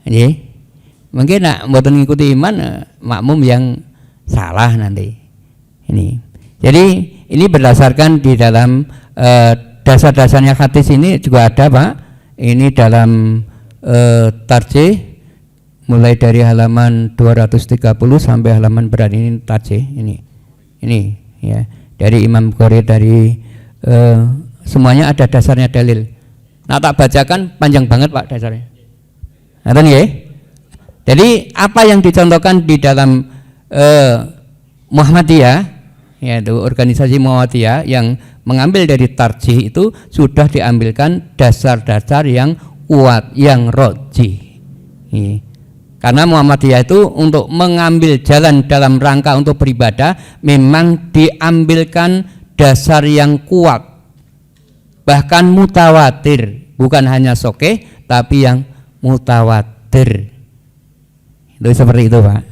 Nggih. Mungkin nak mboten ngikuti imam, makmum yang salah nanti. Ini. Jadi ini berdasarkan di dalam dasar-dasarnya hadis ini juga ada Pak. Ini dalam tarjih mulai dari halaman 230 sampai halaman berat ini tarjih ini ya dari Imam Bukhari dari semuanya ada dasarnya dalil. Nah tak bacakan panjang banget Pak dasarnya. Ngerti nggih? Jadi apa yang dicontohkan di dalam Muhammadiyah, yaitu organisasi Muhammadiyah yang mengambil dari tarjih itu sudah diambilkan dasar-dasar yang kuat, yang rajih. Karena Muhammadiyah itu untuk mengambil jalan dalam rangka untuk beribadah memang diambilkan dasar yang kuat, bahkan mutawatir, bukan hanya sokeh tapi yang mutawatir. Itu seperti itu Pak.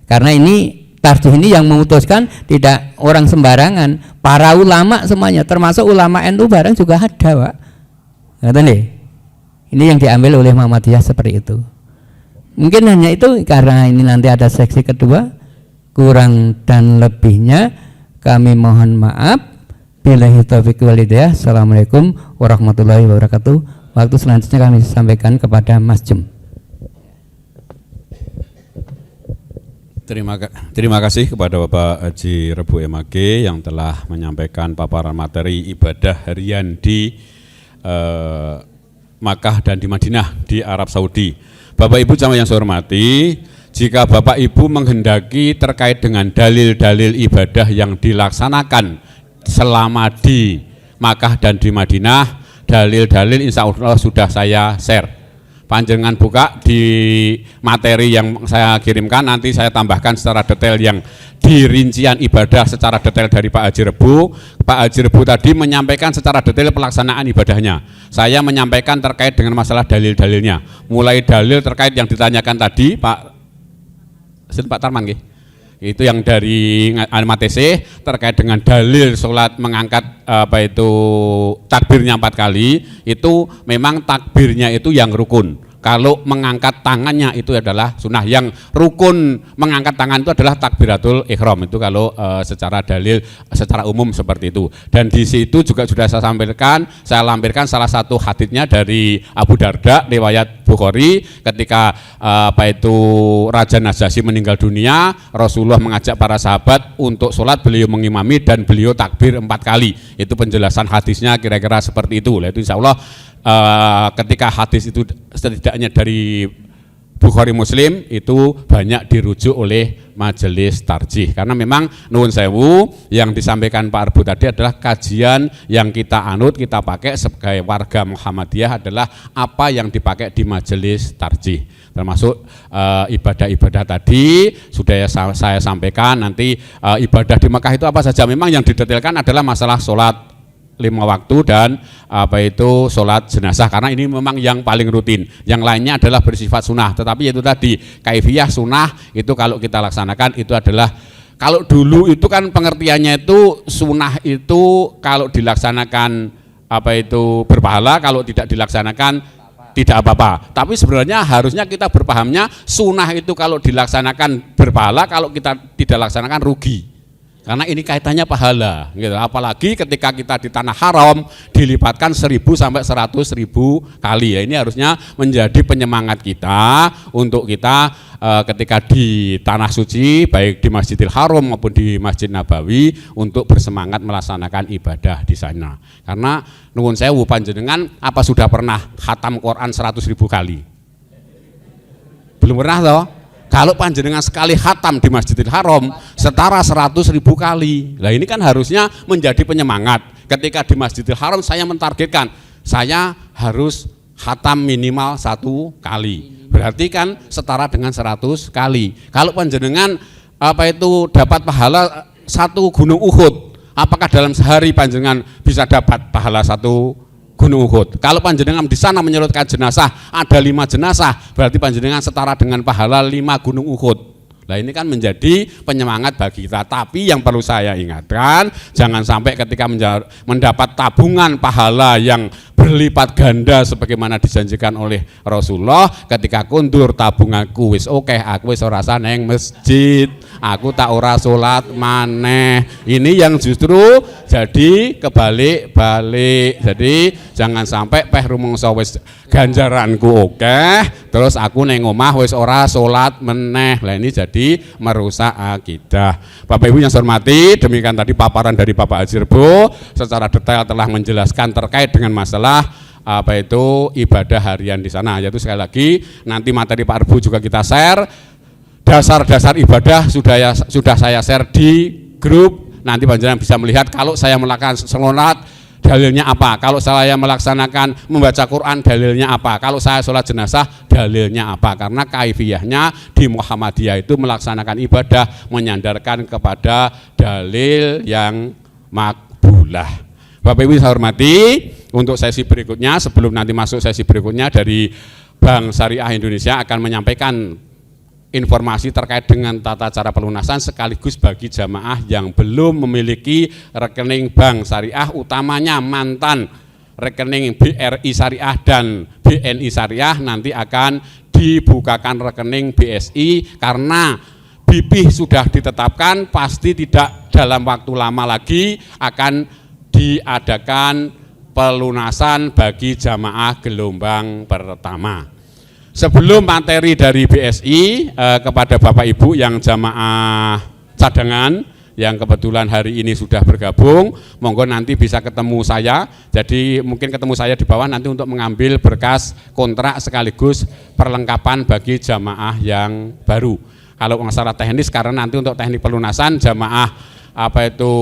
Karena ini tarjih ini yang memutuskan tidak orang sembarangan, para ulama semuanya, termasuk ulama NU bareng juga ada Pak. Ngerti nih? Ini yang diambil oleh Muhammadiyah seperti itu. Mungkin hanya itu, karena ini nanti ada seksi kedua. Kurang dan lebihnya kami mohon maaf. Billahi taufiq wal hidayah. Assalamualaikum warahmatullahi wabarakatuh. Waktu selanjutnya kami sampaikan kepada Mas Jem. Terima kasih kepada Bapak Haji Rebu MAG yang telah menyampaikan paparan materi ibadah harian di Makkah dan di Madinah di Arab Saudi. Bapak Ibu jamaah yang saya hormati, jika Bapak Ibu menghendaki terkait dengan dalil-dalil ibadah yang dilaksanakan selama di Makkah dan di Madinah, dalil-dalil insya Allah sudah saya share. Panjenengan buka di materi yang saya kirimkan, nanti saya tambahkan secara detail yang di rincian ibadah secara detail dari Pak Haji Rebu. Pak Haji Rebu tadi menyampaikan secara detail pelaksanaan ibadahnya. Saya menyampaikan terkait dengan masalah dalil-dalilnya. Mulai dalil terkait yang ditanyakan tadi Pak Tarman nggih. Itu yang dari Al-Matesi terkait dengan dalil sholat mengangkat takbirnya 4 kali, itu memang takbirnya itu yang rukun. Kalau mengangkat tangannya itu adalah sunnah. Yang rukun mengangkat tangan itu adalah takbiratul ihram. Itu kalau secara dalil secara umum seperti itu. Dan di situ juga sudah saya lampirkan salah satu haditsnya dari Abu Darda riwayat Bukhari, ketika Raja Najasyi meninggal dunia, Rasulullah mengajak para sahabat untuk sholat, beliau mengimami dan beliau takbir 4 kali. Itu penjelasan hadisnya kira-kira seperti itu. Itu insya Allah ketika hadis itu setidaknya dari Bukhari Muslim itu banyak dirujuk oleh majelis tarjih, karena memang nuwun sewu yang disampaikan Pak Arbu tadi adalah kajian yang kita anut, kita pakai sebagai warga Muhammadiyah adalah apa yang dipakai di majelis tarjih, termasuk ibadah-ibadah tadi sudah saya sampaikan. Nanti ibadah di Mekah itu apa saja, memang yang didetailkan adalah masalah sholat 5 waktu dan sholat jenazah, karena ini memang yang paling rutin. Yang lainnya adalah bersifat sunnah, tetapi itu tadi kaifiyah sunnah itu kalau kita laksanakan itu adalah, kalau dulu itu kan pengertiannya itu sunnah itu kalau dilaksanakan berpahala, kalau tidak dilaksanakan tidak apa-apa. Tapi sebenarnya harusnya kita berpahamnya sunnah itu kalau dilaksanakan berpahala, kalau kita tidak laksanakan rugi. Karena ini kaitannya pahala, gitu. Apalagi ketika kita di tanah haram dilipatkan 1000 sampai 100.000 kali. Ya, ini harusnya menjadi penyemangat kita untuk kita ketika di tanah suci, baik di Masjidil Haram maupun di Masjid Nabawi, untuk bersemangat melaksanakan ibadah di sana. Karena nuwun sewu panjenengan, apa sudah pernah khatam Quran 100.000 kali? Belum pernah toh? Kalau panjenengan sekali khatam di Masjidil Haram setara 100.000 kali. Nah ini kan harusnya menjadi penyemangat. Ketika di Masjidil Haram saya mentargetkan saya harus khatam minimal 1 kali. Berarti kan setara dengan 100 kali. Kalau panjenengan dapat pahala 1 gunung Uhud, apakah dalam sehari panjenengan bisa dapat pahala 1 Gunung Uhud? Kalau panjenengan di sana menyelutkan jenazah, ada 5 jenazah, berarti panjenengan setara dengan pahala 5 Gunung Uhud. Nah ini kan menjadi penyemangat bagi kita. Tapi yang perlu saya ingatkan, jangan sampai ketika mendapat tabungan pahala yang berlipat ganda sebagaimana dijanjikan oleh Rasulullah, ketika kundur tabunganku wis oke, aku wis ora neng masjid, aku tak ora salat maneh. Ini yang justru jadi kebalik-balik. Jadi jangan sampai rumangsa wis ganjaranku oke, terus aku neng omah wis ora salat meneh. Lah ini jadi merusak akidah. Bapak Ibu yang saya hormati, demikian tadi paparan dari Bapak Haji Rebu secara detail telah menjelaskan terkait dengan masalah ibadah harian di sana. Yaitu sekali lagi nanti materi Pak Rebu juga kita share. Dasar-dasar ibadah sudah saya share di grup. Nanti panjenengan bisa melihat kalau saya melakukan sholat dalilnya apa, kalau saya melaksanakan membaca Quran dalilnya apa, kalau saya sholat jenazah dalilnya apa. Karena kaifiyahnya di Muhammadiyah itu melaksanakan ibadah menyandarkan kepada dalil yang makbulah. Bapak Ibu saya hormati, untuk sesi berikutnya, sebelum nanti masuk sesi berikutnya, dari Bank Syariah Indonesia akan menyampaikan informasi terkait dengan tata cara pelunasan sekaligus bagi jamaah yang belum memiliki rekening bank syariah, utamanya mantan rekening BRI Syariah dan BNI Syariah, nanti akan dibukakan rekening BSI, karena BIPIH sudah ditetapkan, pasti tidak dalam waktu lama lagi akan diadakan pelunasan bagi jamaah gelombang pertama. Sebelum materi dari BSI kepada Bapak Ibu yang jamaah cadangan yang kebetulan hari ini sudah bergabung, monggo nanti bisa ketemu saya. Jadi mungkin ketemu saya di bawah nanti untuk mengambil berkas kontrak sekaligus perlengkapan bagi jamaah yang baru. Kalau masalah teknis, karena nanti untuk teknik pelunasan jamaah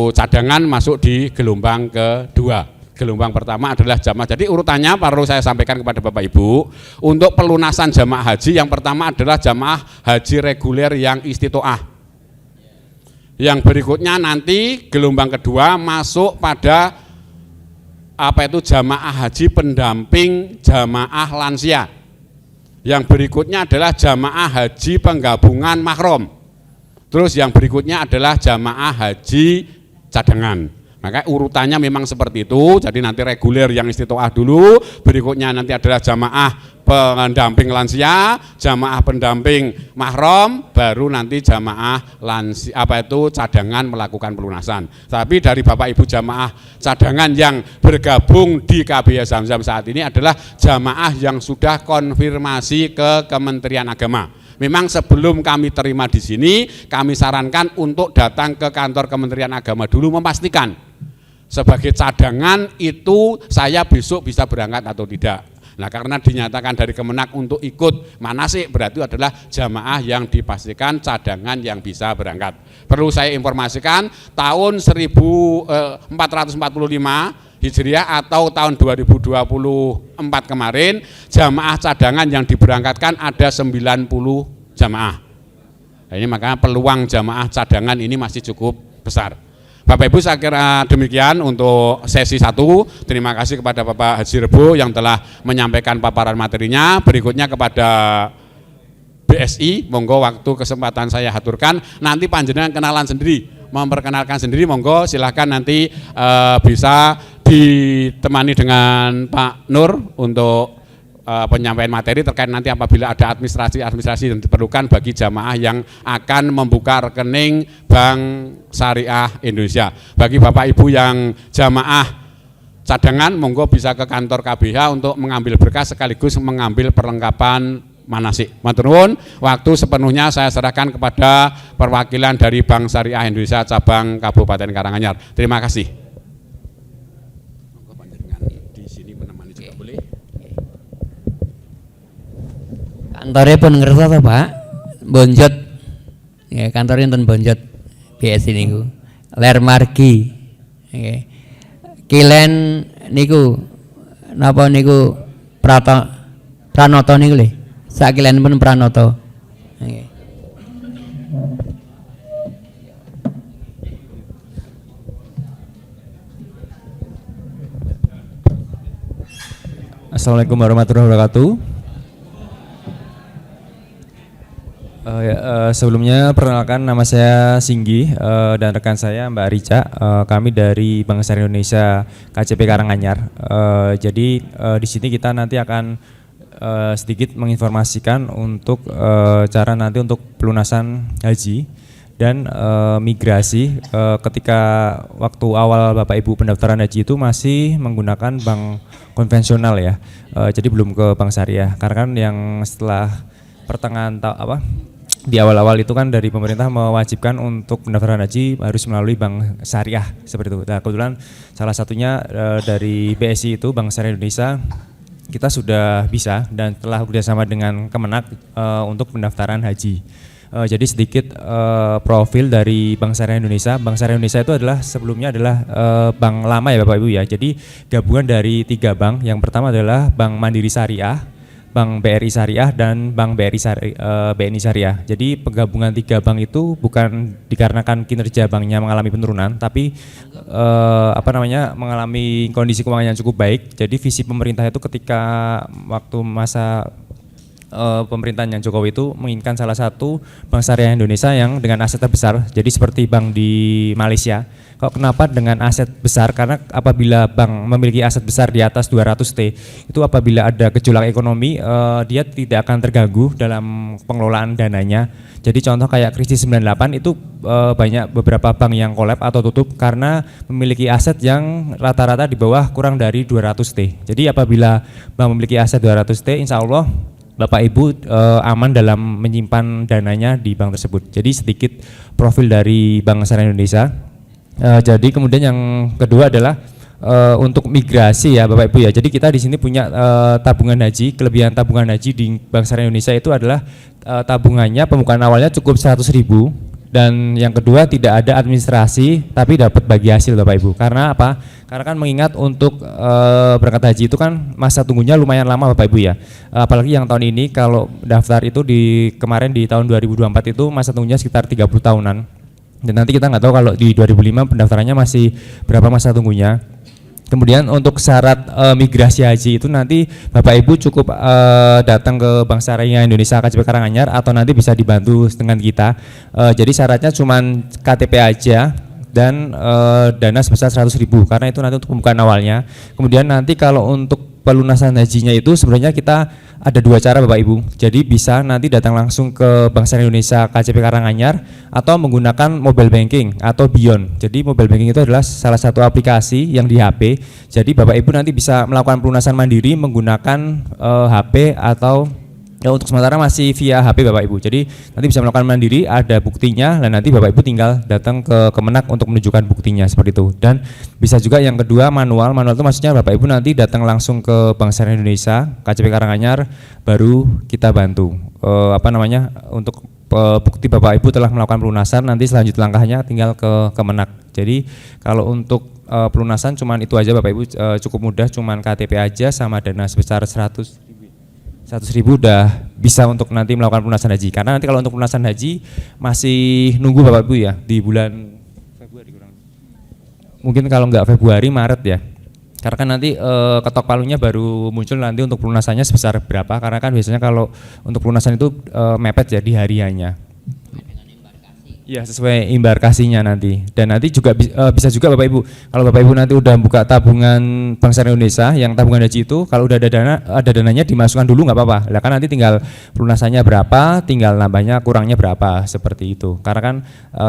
cadangan masuk di gelombang kedua. Gelombang pertama adalah jamaah. Jadi urutannya perlu saya sampaikan kepada Bapak Ibu. Untuk pelunasan jamaah haji, yang pertama adalah jamaah haji reguler yang istitoah. Yang berikutnya nanti gelombang kedua masuk pada jamaah haji pendamping jamaah lansia. Yang berikutnya adalah jamaah haji penggabungan mahram. Terus yang berikutnya adalah jamaah haji cadangan. Maka urutannya memang seperti itu. Jadi nanti reguler yang istitoah dulu, berikutnya nanti adalah jamaah pendamping lansia, jamaah pendamping mahram, baru nanti jamaah lansia cadangan melakukan pelunasan. Tapi dari Bapak Ibu jamaah cadangan yang bergabung di KBH Zamzam saat ini adalah jamaah yang sudah konfirmasi ke Kementerian Agama. Memang sebelum kami terima di sini, kami sarankan untuk datang ke kantor Kementerian Agama dulu memastikan sebagai cadangan itu saya besok bisa berangkat atau tidak. Nah, karena dinyatakan dari Kemenak untuk ikut manasik, berarti adalah jamaah yang dipastikan cadangan yang bisa berangkat. Perlu saya informasikan, tahun 1445 Hijriah atau tahun 2024 kemarin, jamaah cadangan yang diberangkatkan ada 90 jamaah. Nah, ini makanya peluang jamaah cadangan ini masih cukup besar. Bapak Ibu, saya kira demikian untuk sesi 1. Terima kasih kepada Bapak Haji Rebo yang telah menyampaikan paparan materinya. Berikutnya kepada BSI, monggo waktu kesempatan saya haturkan. Nanti panjenengan kenalan sendiri, memperkenalkan sendiri, monggo silahkan nanti bisa ditemani dengan Pak Nur untuk penyampaian materi terkait nanti apabila ada administrasi yang diperlukan bagi jamaah yang akan membuka rekening Bank Syariah Indonesia. Bagi Bapak Ibu yang jamaah cadangan, monggo bisa ke kantor KBH untuk mengambil berkas sekaligus mengambil perlengkapan manasik. Matur nuwun, waktu sepenuhnya saya serahkan kepada perwakilan dari Bank Syariah Indonesia cabang Kabupaten Karanganyar. Terima kasih. Kantornya pun ngerti apa Pak? Bonjot, ya kantornya pun bonjot BS ini ku, ler margi, ya. Kilen niku, napa niku pranoto niku le, sakilen pun pranoto. Ya. Assalamualaikum warahmatullahi wabarakatuh. Sebelumnya perkenalkan, nama saya Singgi dan rekan saya Mbak Rica. Kami dari Bank Syariah Indonesia KCP Karanganyar. Jadi di sini kita nanti akan sedikit menginformasikan untuk cara nanti untuk pelunasan haji dan migrasi. Ketika waktu awal Bapak Ibu pendaftaran haji itu masih menggunakan bank konvensional ya. Jadi belum ke Bank Syariah. Karena kan yang setelah pertengahan di awal-awal itu kan dari pemerintah mewajibkan untuk pendaftaran haji harus melalui bank syariah seperti itu. Nah, kebetulan salah satunya dari BSI itu Bank Syariah Indonesia kita sudah bisa dan telah bekerjasama dengan Kemenak untuk pendaftaran haji. Jadi sedikit profil dari Bank Syariah Indonesia. Bank Syariah Indonesia itu adalah sebelumnya adalah bank lama ya Bapak Ibu ya. Jadi gabungan dari 3 bank. Yang pertama adalah Bank Mandiri Syariah, Bank BRI Syariah dan Bank BNI Syariah. Jadi penggabungan 3 bank itu bukan dikarenakan kinerja banknya mengalami penurunan, tapi mengalami kondisi keuangan yang cukup baik. Jadi visi pemerintah itu ketika waktu masa pemerintahan yang Jokowi itu menginginkan salah satu bank syariah Indonesia yang dengan aset terbesar, jadi seperti bank di Malaysia. Kok kenapa dengan aset besar? Karena apabila bank memiliki aset besar di atas 200T, itu apabila ada gejolak ekonomi, dia tidak akan terganggu dalam pengelolaan dananya. Jadi contoh kayak krisis 98 itu banyak beberapa bank yang kolab atau tutup karena memiliki aset yang rata-rata di bawah kurang dari 200T. Jadi apabila bank memiliki aset 200T, insya Allah Bapak Ibu aman dalam menyimpan dananya di bank tersebut. Jadi sedikit profil dari Bank Syariah Indonesia. Jadi kemudian yang kedua adalah untuk migrasi ya Bapak Ibu ya. Jadi kita di sini punya tabungan haji. Kelebihan tabungan haji di Bank Syariah Indonesia itu adalah tabungannya pembukaan awalnya cukup 100.000, dan yang kedua tidak ada administrasi tapi dapat bagi hasil Bapak Ibu. Karena apa? Karena kan mengingat untuk berangkat haji itu kan masa tunggunya lumayan lama Bapak Ibu ya. Apalagi yang tahun ini kalau daftar itu kemarin di tahun 2024 itu masa tunggunya sekitar 30 tahunan. Dan nanti kita nggak tahu kalau di 2005 pendaftarannya masih berapa masa tunggunya. Kemudian untuk syarat migrasi haji itu nanti Bapak Ibu cukup datang ke Bank Syariah Indonesia KJP Karanganyar atau nanti bisa dibantu dengan kita. Jadi syaratnya cuma KTP aja dan dana sebesar 100.000 karena itu nanti untuk pembukaan awalnya. Kemudian nanti kalau untuk pelunasan hajinya itu sebenarnya kita ada dua cara Bapak Ibu. Jadi bisa nanti datang langsung ke Bank Syariah Indonesia KJP Karanganyar atau menggunakan mobile banking atau Beyond. Jadi mobile banking itu adalah salah satu aplikasi yang di HP. Jadi Bapak Ibu nanti bisa melakukan pelunasan mandiri menggunakan HP atau ya untuk sementara masih via HP Bapak Ibu. Jadi nanti bisa melakukan mandiri, ada buktinya, dan nanti Bapak Ibu tinggal datang ke Kemenak untuk menunjukkan buktinya seperti itu. Dan bisa juga yang kedua manual itu maksudnya Bapak Ibu nanti datang langsung ke Bank Syariah Indonesia KJP Karanganyar, baru kita bantu untuk bukti Bapak Ibu telah melakukan pelunasan. Nanti selanjutnya langkahnya tinggal ke Kemenak. Jadi kalau untuk pelunasan cuman itu aja Bapak Ibu, cukup mudah, cuman KTP aja sama dana sebesar 100.000 udah bisa untuk nanti melakukan pelunasan haji. Karena nanti kalau untuk pelunasan haji masih nunggu Bapak Ibu ya di bulan Februari mungkin kalau nggak Februari Maret ya. Karena kan nanti ketok palunya baru muncul nanti untuk pelunasannya sebesar berapa. Karena kan biasanya kalau untuk pelunasan itu mepet ya di hariannya. Ya sesuai embarkasinya nanti. Dan nanti juga bisa juga Bapak Ibu, kalau Bapak Ibu nanti udah buka tabungan Bank Syariah Indonesia yang tabungan haji itu, kalau udah ada dananya dimasukkan dulu nggak apa-apa. Lah kan nanti tinggal pelunasannya berapa, tinggal nambahnya kurangnya berapa, seperti itu. Karena kan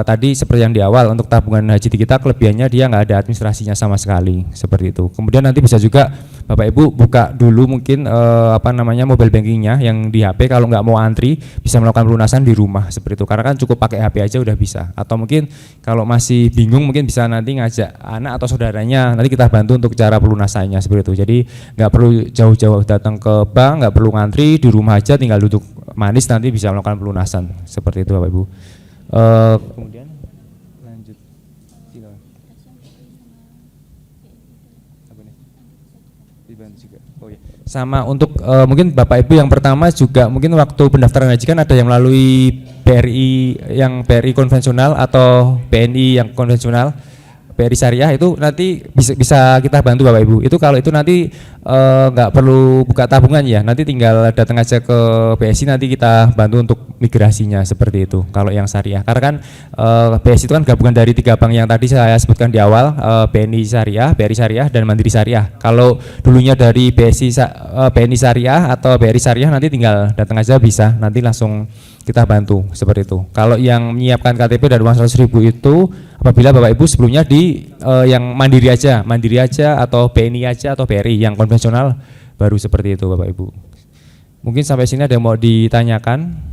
tadi seperti yang di awal untuk tabungan haji di kita kelebihannya dia nggak ada administrasinya sama sekali, seperti itu. Kemudian nanti bisa juga Bapak Ibu buka dulu mungkin mobile bankingnya yang di HP. Kalau nggak mau antri bisa melakukan pelunasan di rumah seperti itu. Karena kan cukup pakai HP aja udah bisa. Atau mungkin kalau masih bingung mungkin bisa nanti ngajak anak atau saudaranya, nanti kita bantu untuk cara pelunasannya seperti itu. Jadi nggak perlu jauh-jauh datang ke bank, nggak perlu ngantri, di rumah aja tinggal duduk manis nanti bisa melakukan pelunasan seperti itu Bapak Ibu. Kemudian lanjut. Oh, iya. Sama untuk mungkin Bapak Ibu yang pertama juga mungkin waktu pendaftaran haji kan ada yang melalui BRI konvensional atau BNI yang konvensional, BRI Syariah itu nanti bisa kita bantu Bapak Ibu. Itu kalau itu nanti nggak perlu buka tabungan ya, nanti tinggal datang aja ke BSI, nanti kita bantu untuk migrasinya seperti itu. Kalau yang Syariah, karena kan BSI itu kan gabungan dari 3 bank yang tadi saya sebutkan di awal, BNI Syariah, BRI Syariah, dan Mandiri Syariah. Kalau dulunya dari BNI Syariah atau BRI Syariah nanti tinggal datang aja bisa, nanti langsung kita bantu seperti itu. Kalau yang menyiapkan KTP dan uang 100.000 itu apabila Bapak Ibu sebelumnya di yang mandiri aja atau BNI aja atau BRI yang konvensional baru seperti itu Bapak Ibu. Mungkin sampai sini ada yang mau ditanyakan?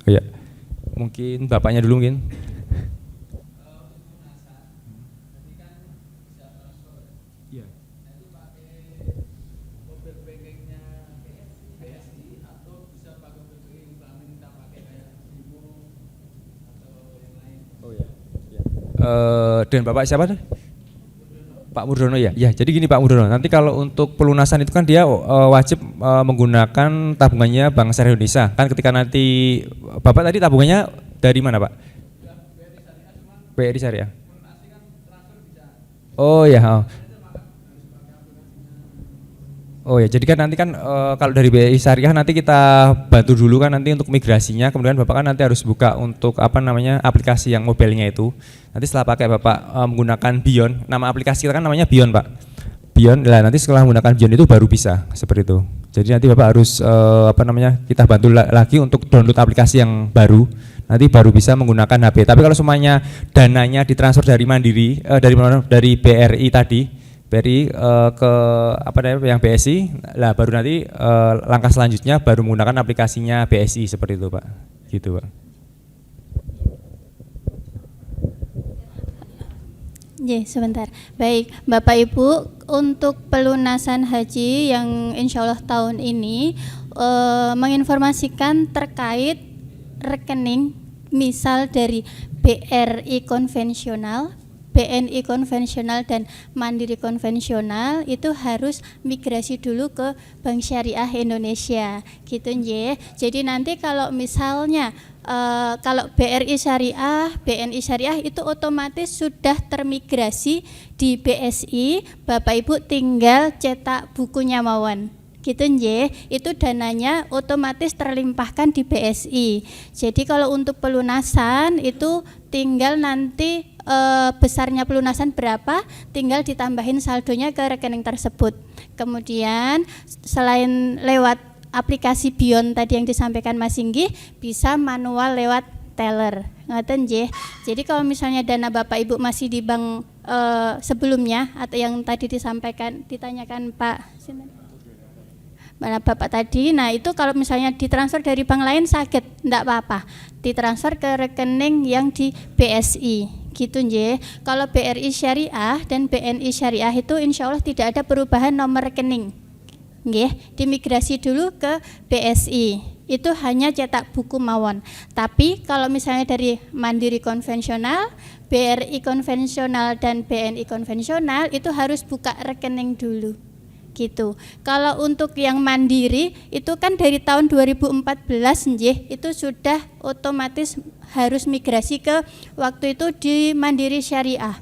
Oh ya, mungkin Bapaknya dulu mungkin. Dan Bapak siapa tuh? Pak Murdono ya? Ya, jadi gini Pak Murdono, nanti kalau untuk pelunasan itu kan dia wajib menggunakan tabungannya Bank Syariah Indonesia. Kan ketika nanti Bapak tadi tabungannya dari mana Pak? BRI Syariah. Oh ya. Oh ya, jadi kan nanti kan kalau dari BRI Syariah nanti kita bantu dulu kan nanti untuk migrasinya, kemudian Bapak kan nanti harus buka untuk apa namanya aplikasi yang mobilnya itu. Nanti setelah pakai Bapak menggunakan Bion, nama aplikasi kita kan namanya Bion Pak. Bion, lah nanti setelah menggunakan Bion itu baru bisa seperti itu. Jadi nanti Bapak harus apa namanya kita bantu lagi untuk download aplikasi yang baru. Nanti baru bisa menggunakan HP. Tapi kalau semuanya dananya ditransfer dari Mandiri, dari BRI tadi. BRI ke apa namanya yang BSI, lah baru nanti langkah selanjutnya baru menggunakan aplikasinya BSI seperti itu Pak, gitu Pak. Sebentar. Baik, Bapak Ibu, untuk pelunasan haji yang insya Allah tahun ini menginformasikan terkait rekening, misal dari BRI konvensional, BNI konvensional dan Mandiri konvensional itu harus migrasi dulu ke Bank Syariah Indonesia, gitu nggih. Jadi nanti kalau misalnya kalau BRI Syariah, BNI Syariah itu otomatis sudah termigrasi di BSI, Bapak Ibu tinggal cetak bukunya mawon. Gitu nggih, itu dananya otomatis terlimpahkan di BSI. Jadi kalau untuk pelunasan itu tinggal nanti besarnya pelunasan berapa, tinggal ditambahin saldonya ke rekening tersebut. Kemudian selain lewat aplikasi Bion tadi yang disampaikan Mas Singgi, bisa manual lewat teller. Ngoten nggih. Jadi kalau misalnya dana Bapak Ibu masih di bank sebelumnya atau yang tadi ditanyakan Pak Bapak tadi, nah itu kalau misalnya ditransfer dari bank lain sakit, enggak apa-apa, ditransfer ke rekening yang di BSI, gitu nggih. Kalau BRI Syariah dan BNI Syariah itu insya Allah tidak ada perubahan nomor rekening, nggih, dimigrasi dulu ke BSI, itu hanya cetak buku mawon. Tapi kalau misalnya dari Mandiri konvensional, BRI konvensional dan BNI konvensional itu harus buka rekening dulu. Gitu. Kalau untuk yang mandiri itu kan dari tahun 2014 nggih, itu sudah otomatis harus migrasi ke waktu itu di Mandiri Syariah.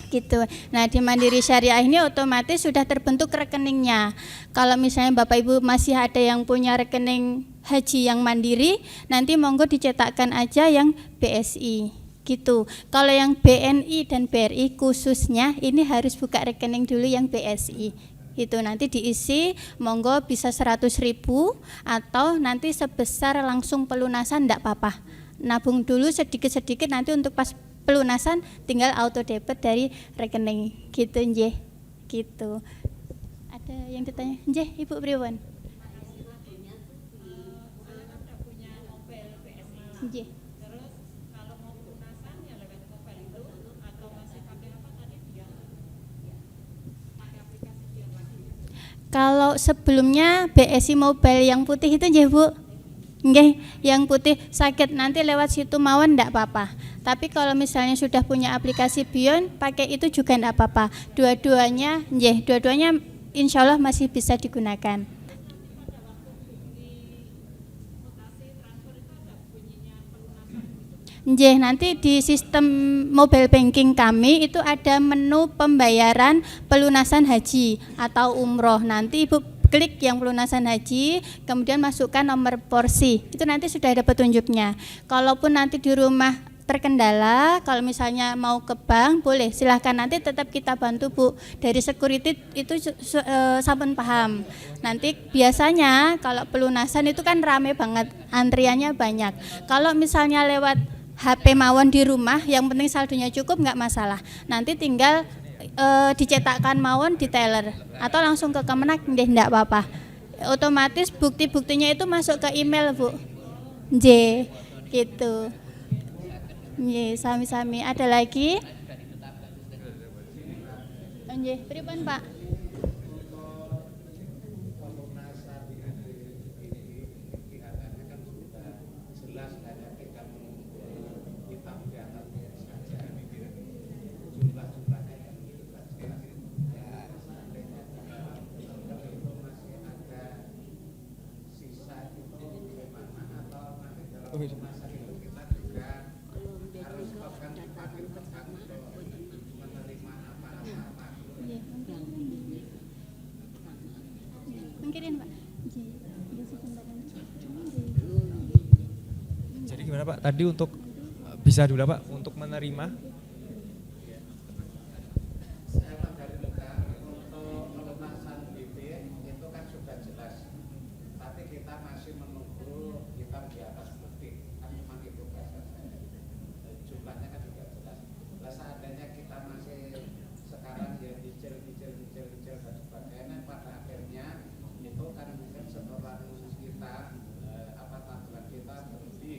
Gitu. Nah, di Mandiri Syariah ini otomatis sudah terbentuk rekeningnya. Kalau misalnya Bapak Ibu masih ada yang punya rekening haji yang mandiri, nanti monggo dicetakkan aja yang BSI. Gitu. Kalau yang BNI dan BRI khususnya ini harus buka rekening dulu yang BSI. Itu nanti diisi monggo bisa 100.000 atau nanti sebesar langsung pelunasan enggak apa-apa. Nabung dulu sedikit-sedikit, nanti untuk pas pelunasan tinggal auto debit dari rekening, gitu nggih. Gitu. Ada yang ditanya? Nggih, Ibu Priwon. Nggih. Kalau sebelumnya BSI Mobile yang putih itu nggih Bu, nggih, yang putih sakit nanti lewat situ mawon ndak apa-apa. Tapi kalau misalnya sudah punya aplikasi Bion, pakai itu juga ndak apa-apa. Dua-duanya nggih, dua-duanya insya Allah masih bisa digunakan. Nggih, nanti di sistem mobile banking kami itu ada menu pembayaran pelunasan haji atau umroh. Nanti Ibu klik yang pelunasan haji, kemudian masukkan nomor porsi. Itu nanti sudah ada petunjuknya. Kalaupun nanti di rumah terkendala, kalau misalnya mau ke bank boleh, silahkan, nanti tetap kita bantu Bu. Dari security itu sampun paham. Nanti biasanya kalau pelunasan itu kan rame banget, antriannya banyak. Kalau misalnya lewat HP mawon di rumah, yang penting saldonya cukup nggak masalah. Nanti tinggal dicetakkan mawon di teller atau langsung ke Kemenak, nggak apa-apa. Otomatis bukti-buktinya itu masuk ke email Bu. Gitu. Sami-sami. Ada lagi? Pripun Pak? singkirin Pak. Jadi gimana Pak? Tadi untuk bisa dulu Pak untuk menerima. Dari luka untuk pelunasan bibir itu kan sudah jelas, tapi kita masih menunggu hitam di atas putih, kan memang itu bahasa saya. Jumlahnya kan juga jelas. Nah, seandainya kita masih sekarang ya hijau dan sebagainya, pada akhirnya itu kan mungkin setelah kita tampilan kita berhenti.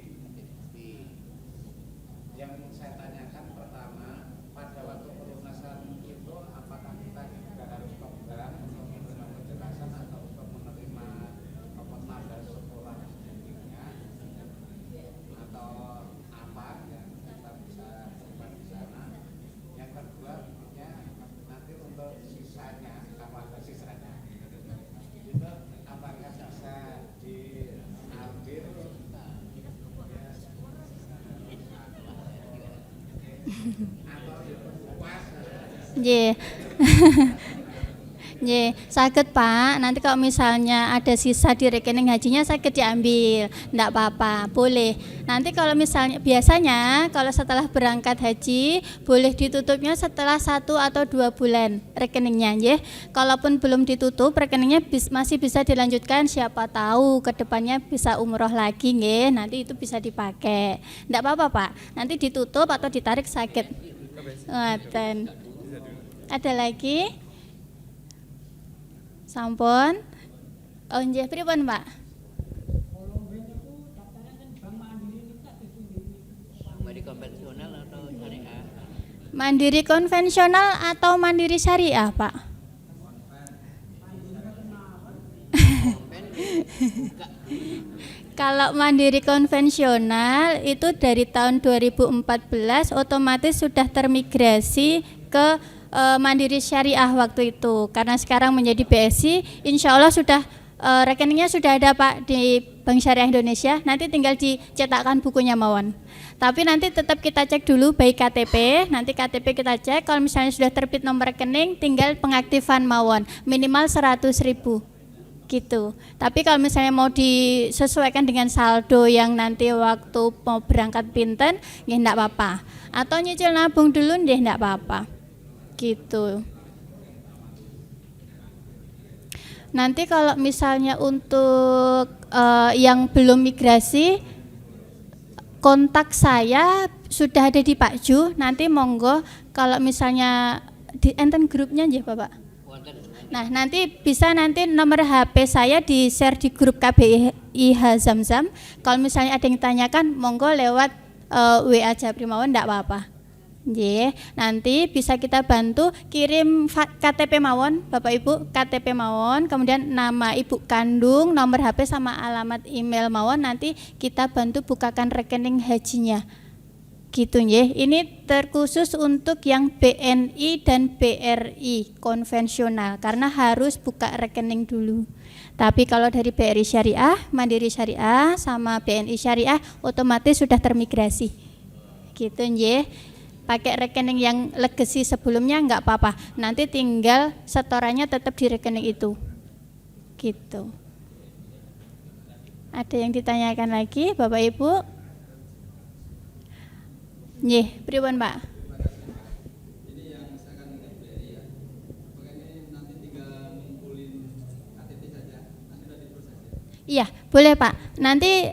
Yang saya tanyakan pertama, pada waktu pelunasan itu apakah kita juga harus pegang untuk menerima penjelasan atau untuk menerima penanda sekolah selanjutnya atau apa yang kita bisa temukan di sana. Yang kedua, nanti untuk sisanya, apa sisanya itu apakah bisa diambil Nggih. Nggih, saged Pak. Nanti kalau misalnya ada sisa di rekening hajinya saged diambil, enggak apa-apa, boleh. Nanti kalau misalnya biasanya kalau setelah berangkat haji boleh ditutupnya setelah 1 atau 2 bulan rekeningnya, nggih. Kalaupun belum ditutup rekeningnya masih bisa dilanjutkan, siapa tahu ke depannya bisa umroh lagi, nggih. Nanti itu bisa dipakai. Enggak apa-apa, Pak. Nanti ditutup atau ditarik saged. Ngoten. Ada lagi? Sampun. Oh nggih, pripun, Pak? Mandiri konvensional atau syariah? Mandiri konvensional atau mandiri syariah, Pak? Kalau mandiri konvensional itu dari tahun 2014 otomatis sudah termigrasi ke mandiri syariah waktu itu, karena sekarang menjadi BSI, insya Allah sudah rekeningnya sudah ada Pak di Bank Syariah Indonesia, nanti tinggal dicetakkan bukunya mawon. Tapi nanti tetap kita cek dulu baik KTP, nanti KTP kita cek, kalau misalnya sudah terbit nomor rekening tinggal pengaktifan mawon, minimal 100.000 gitu. Tapi kalau misalnya mau disesuaikan dengan saldo yang nanti waktu mau berangkat pinten, ya enggak apa-apa. Atau nyicil nabung dulu, ya enggak apa-apa. Gitu. Nanti kalau misalnya untuk yang belum migrasi, kontak saya sudah ada di Pak Ju. Nanti monggo kalau misalnya di enten grupnya aja Bapak. Nah nanti bisa nanti nomor HP saya di share di grup KBIH Zamzam. Kalau misalnya ada yang tanyakan, monggo lewat WA Japri mawon, enggak apa-apa. Nggih, nanti bisa kita bantu kirim KTP mawon, Bapak Ibu, KTP mawon, kemudian nama ibu kandung, nomor HP sama alamat email mawon, nanti kita bantu bukakan rekening hajinya. Gitu nggih. Ini terkhusus untuk yang BNI dan BRI konvensional karena harus buka rekening dulu. Tapi kalau dari BRI Syariah, Mandiri Syariah sama BNI Syariah otomatis sudah termigrasi. Gitu nggih. Pakai rekening yang legacy sebelumnya enggak apa-apa. Nanti tinggal setorannya tetap di rekening itu. Gitu. Ada yang ditanyakan lagi, Bapak Ibu? Nggih, pripun, Pak? Ini yang misalkan dari BRI ya. Apakah ini nanti tinggal ngumpulin KTP saja? Nanti sudah diproses ya? Iya, boleh Pak. Nanti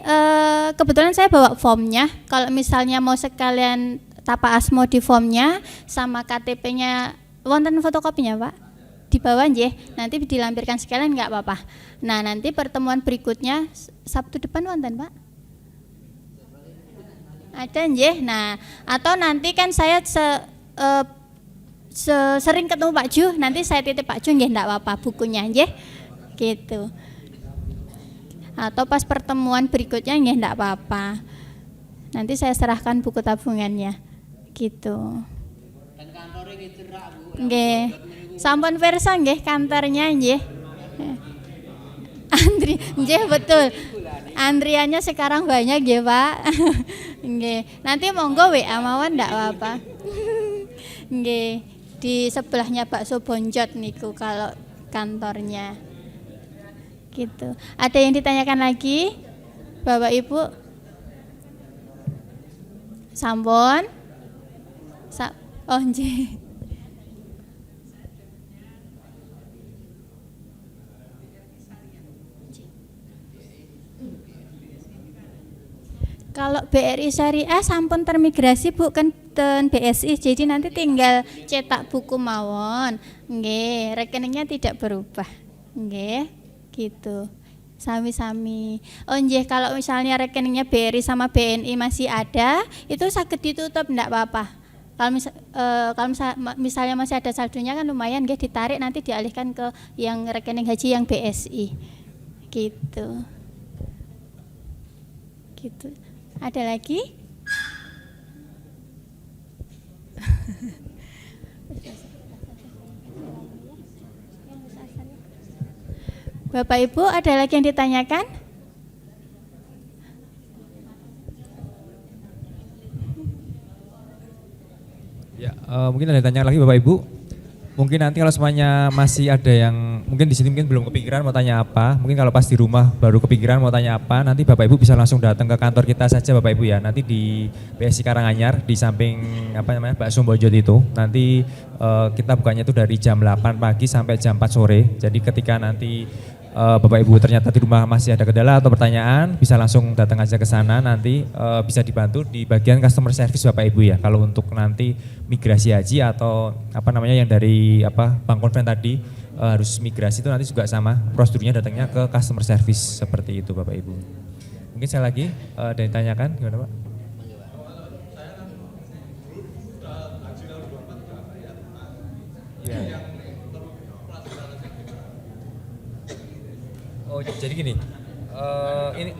kebetulan saya bawa formnya. Kalau misalnya mau sekalian Tapa Asmo di formnya sama KTP-nya, wonten fotokopinya Pak? Di bawah nggih, nanti dilampirkan sekalian enggak apa-apa. Nah, nanti pertemuan berikutnya Sabtu depan wonten Pak? Ada nggih. Nah, atau nanti kan saya sering ketemu Pak Ju, nanti saya titip Pak Ju nggih enggak apa-apa bukunya nggih. Gitu. Atau pas pertemuan berikutnya nggih enggak apa-apa. Nanti saya serahkan buku tabungannya. Gitu. Dan kantornya gitu rak Bu. Nggih. Sampun versa nggih kantornya nggih. Antri, nggih betul. Antriannya sekarang banyak nggih, Pak. Nggih. Nanti monggo WA mawon ndak apa-apa. Nggih. Di sebelahnya Bakso Bonjot niku kalau kantornya. Gitu. Ada yang ditanyakan lagi? Bapak Ibu? Sampun? Oh, nggih. Kalau BRI Syariah sampun termigrasi Bu ten BSI, jadi nanti tinggal cetak buku mawon. Nggih, rekeningnya tidak berubah. Nggih, gitu. Sami-sami. Oh nggih, kalau misalnya rekeningnya BRI sama BNI masih ada, itu sakit ditutup enggak apa-apa. Kalau misalnya masih ada saldonya kan lumayan nggih, ditarik nanti dialihkan ke yang rekening haji yang BSI. Gitu. Gitu. Ada lagi? Bapak Ibu, ada lagi yang ditanyakan? Ya, mungkin ada yang tanya lagi Bapak Ibu. Mungkin nanti kalau semuanya masih ada yang mungkin di sini mungkin belum kepikiran mau tanya apa, mungkin kalau pas di rumah baru kepikiran mau tanya apa, nanti Bapak Ibu bisa langsung datang ke kantor kita saja Bapak Ibu ya. Nanti di PSI Karanganyar di samping Bakso Mbojot itu. Nanti kita bukanya itu dari jam 8 pagi sampai jam 4 sore. Jadi ketika nanti Bapak Ibu ternyata di rumah masih ada kendala atau pertanyaan, bisa langsung datang aja ke sana, nanti bisa dibantu di bagian customer service Bapak Ibu ya. Kalau untuk nanti migrasi haji atau yang dari Bang Konven tadi harus migrasi itu nanti juga sama prosedurnya, datangnya ke customer service seperti itu Bapak Ibu. Mungkin saya lagi ada yang tanyakan gimana Pak? Ya. Oh jadi gini, ini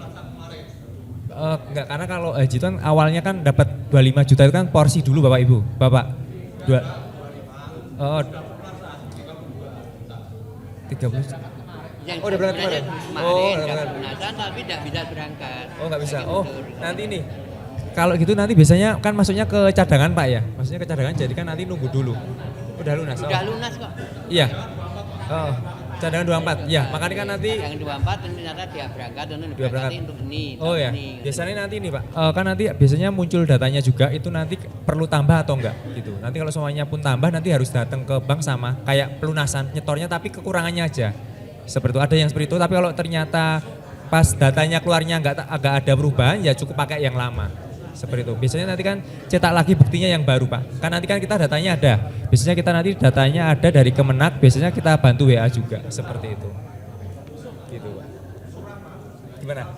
enggak, karena kalau haji itu kan awalnya kan dapat 25 juta itu kan porsi dulu Bapak Ibu, Bapak. 30. Yang udah berangkat kemarin? Lunasan tapi tidak bisa berangkat. Oh nggak bisa. Oh nanti ini. Kalau gitu nanti biasanya kan masuknya ke cadangan Pak ya? Maksudnya ke cadangan jadi kan nanti nunggu dulu. Udah lunas? Udah lunas kok. Iya. Oh. Cadangan 24, ya makanya kan nanti yang 24 ternyata dia berangkat dan untuk ini. Oh ya, biasanya nanti ini Pak, kan nanti biasanya muncul datanya juga, itu nanti perlu tambah atau enggak gitu. Nanti kalau semuanya pun tambah nanti harus datang ke bank sama kayak pelunasan, nyetornya tapi kekurangannya aja. Seperti itu, ada yang seperti itu, tapi kalau ternyata pas datanya keluarnya agak ada perubahan ya cukup pakai yang lama. Seperti itu. Biasanya nanti kan cetak lagi buktinya yang baru Pak. Kan nanti kan kita datanya ada. Biasanya kita nanti datanya ada dari Kemenak, biasanya kita bantu WA juga. Seperti itu. Gitu Pak. Gimana?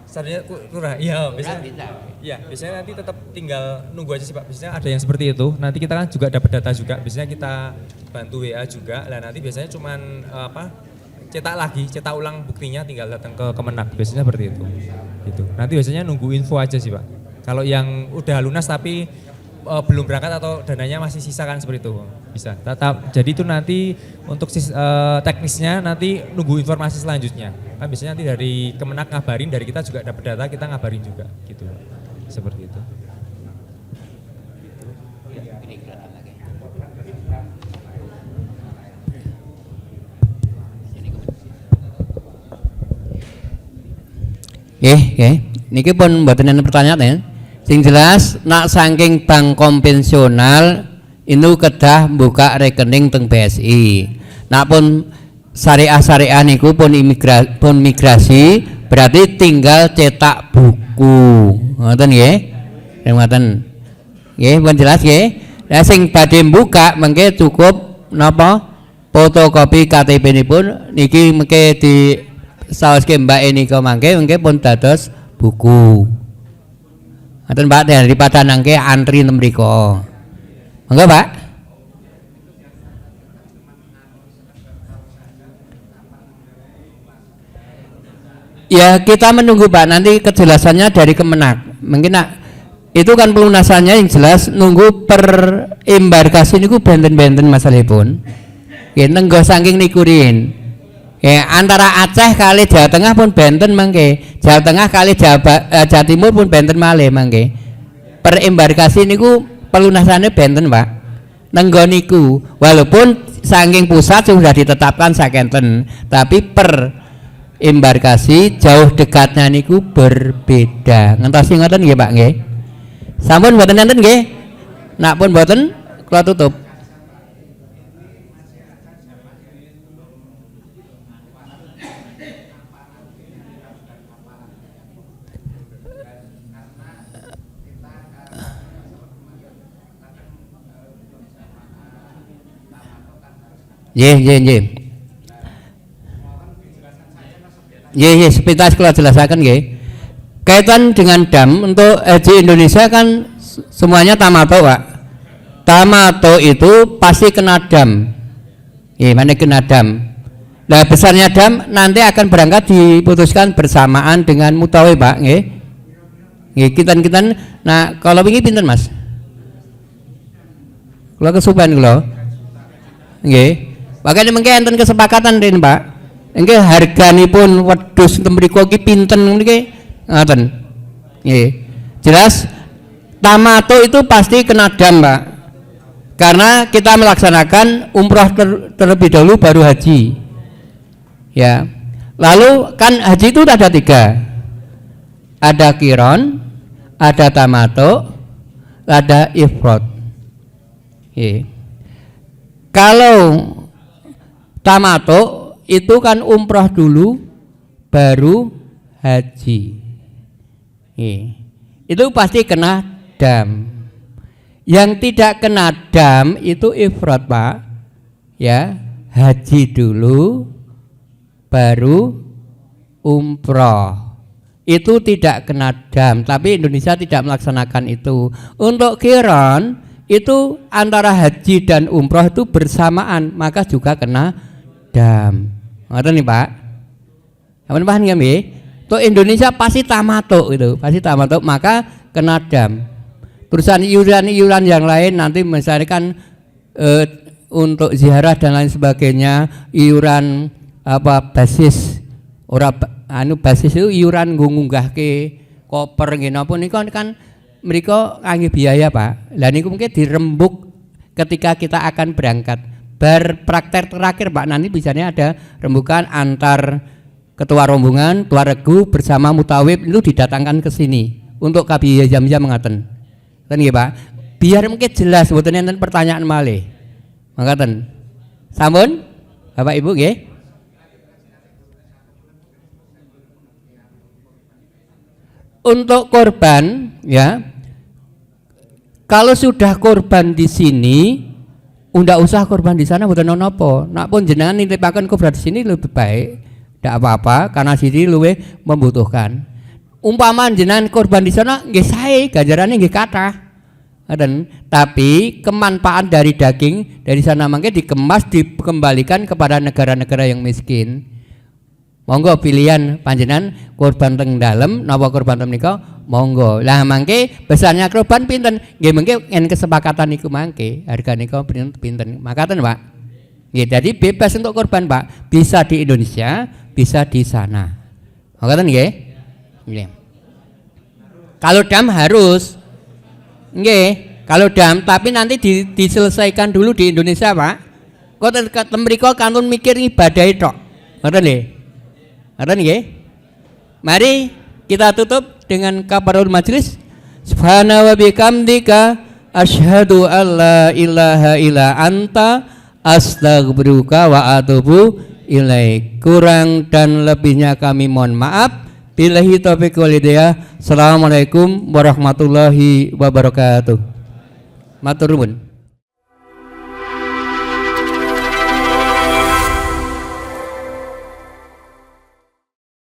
Saldonya kurang? Iya, biasanya. Iya, biasanya nanti tetap tinggal nunggu aja sih Pak. Biasanya ada yang seperti itu. Nanti kita kan juga dapat data juga. Biasanya kita bantu WA juga. Lah nanti biasanya cuman cetak ulang buktinya tinggal datang ke Kemenak. Biasanya seperti itu. Gitu. Nanti biasanya nunggu info aja sih Pak. Kalau yang udah lunas tapi belum berangkat atau dananya masih sisa kan seperti itu bisa. Jadi itu nanti untuk teknisnya nanti nunggu informasi selanjutnya. Kan biasanya nanti dari Kemenak ngabarin, dari kita juga dapat data, kita ngabarin juga gitu. Seperti itu. Niki pun mboten ana pertanyaan ya. Sing jelas nak saking bank konvensional itu kedah buka rekening teng BSI. Nak pun syariah niku pun migrasi berarti tinggal cetak buku. Ngoten nggih. Ngoten. Nggih, pun jelas nggih. Lah sing badhe buka mengke cukup napa? Fotokopi KTP-nipun niki mengke di saoske Mbak Enika mangke pun dados buku. Ngoten Pak, daripada nangke antri ten mriku. Monggo Pak. Ya kita menunggu Pak, nanti kejelasannya dari Kemenak. Mungkin itu kan pelunasannya yang jelas nunggu per embarkasi niku benten-benten masalahipun. Nggih nenggo saking nikurin. Antara Aceh kali Jawa Tengah pun benten mangke, Jawa Tengah kali Jawa Timur pun benten malih mangke. Per embarkasi niku pelunasannya benten Pak. Nenggo niku, walaupun saking pusat sudah ditetapkan sakenten, tapi per embarkasi jauh dekatnya niku berbeda. Ngentosi ngoten nggih Pak nggih. Sampun mboten enten nggih? Nak pun mboten kula tutup. Nggih. Nggih, sepintas kula jelasaken nggih. Kaitan dengan dam untuk haji Indonesia kan semuanya tamato, Pak. Tamato itu pasti kena dam. Mana kena dam. Nah, besarnya dam nanti akan berangkat diputuskan bersamaan dengan mutawib, Pak, nggih. Nggih, kinten-kinten. Nah, kalau wingi pinten, Mas? Kula kesupen kula. Nggih. Makanya mengke enten kesepakatan den Pak. Nggih harganipun wedhus temriko ki pinten niki ngoten. Nggih. Jelas tamato itu pasti kena dam, Pak. Karena kita melaksanakan umroh terlebih dahulu baru haji. Ya. Lalu kan haji itu ada 3. Ada qiron, ada tamato, ada ifrad. Nggih. Kalau tamato itu kan umroh dulu baru haji. Itu pasti kena dam. Yang tidak kena dam itu ifrad, Pak. Ya, haji dulu baru umroh. Itu tidak kena dam, tapi Indonesia tidak melaksanakan itu. Untuk qiron itu antara haji dan umroh itu bersamaan, maka juga kena dam. Ngoten nih Pak. Apa paham nggih? Untuk Indonesia pasti tamato itu, pasti tamato, maka kena dam. Terusan iuran yang lain nanti misalnya kan untuk ziarah dan lain sebagainya, iuran apa basis basis itu iuran ngunggahke koper nggih napa niku kan mereka ngangge biaya, Pak. Lah niku mungkin dirembuk ketika kita akan berangkat. Bar praktek terakhir, Pak, nanti biasanya ada rembukan antar ketua rombongan, ketua regu bersama mutawib itu didatangkan ke sini untuk kabiya jam-jam mengaten. Kan nggih, Pak. Biar mungkin jelas mboten enten pertanyaan malih. Mangkaten. Sampun? Bapak Ibu nggih? Untuk korban ya. Kalau sudah korban di sini, ndak usah korban di sana mboten napa. Nak pun jenengan nitipaken korban di sini lebih baik. Ndak apa-apa karena sini luwih membutuhkan. Umpama jenengan korban di sana nggih sae, ganjarane nggih kathah. Tapi kemanfaat dari daging dari sana mangke dikemas dikembalikan kepada negara-negara yang miskin. Monggo pilihan panjenengan korban teng dalem napa korban teng nika monggo. Lah mangke besarnya korban pinten? Nggih mangke en kesepakatan niku mangke harga nika pinten. Makaten, Pak. Nggih, jadi bebas untuk korban, Pak. Bisa di Indonesia, bisa di sana. Makaten nggih? Nggih. Kalau dam harus nggih, kalau dam tapi nanti diselesaikan dulu di Indonesia, Pak. Kok mriko kantun mikir ibadah tok. Ngoten nggih. Ngoten nggih. Mari kita tutup dengan kafarul majlis. Subhana wa bihamdika asyhadu alla ilaha illa anta astaghfiruka wa atubu ilaik. Kurang dan lebihnya kami mohon maaf. Billahi taufiq wal hidayah. Assalamualaikum warahmatullahi wabarakatuh. Matur nuwun.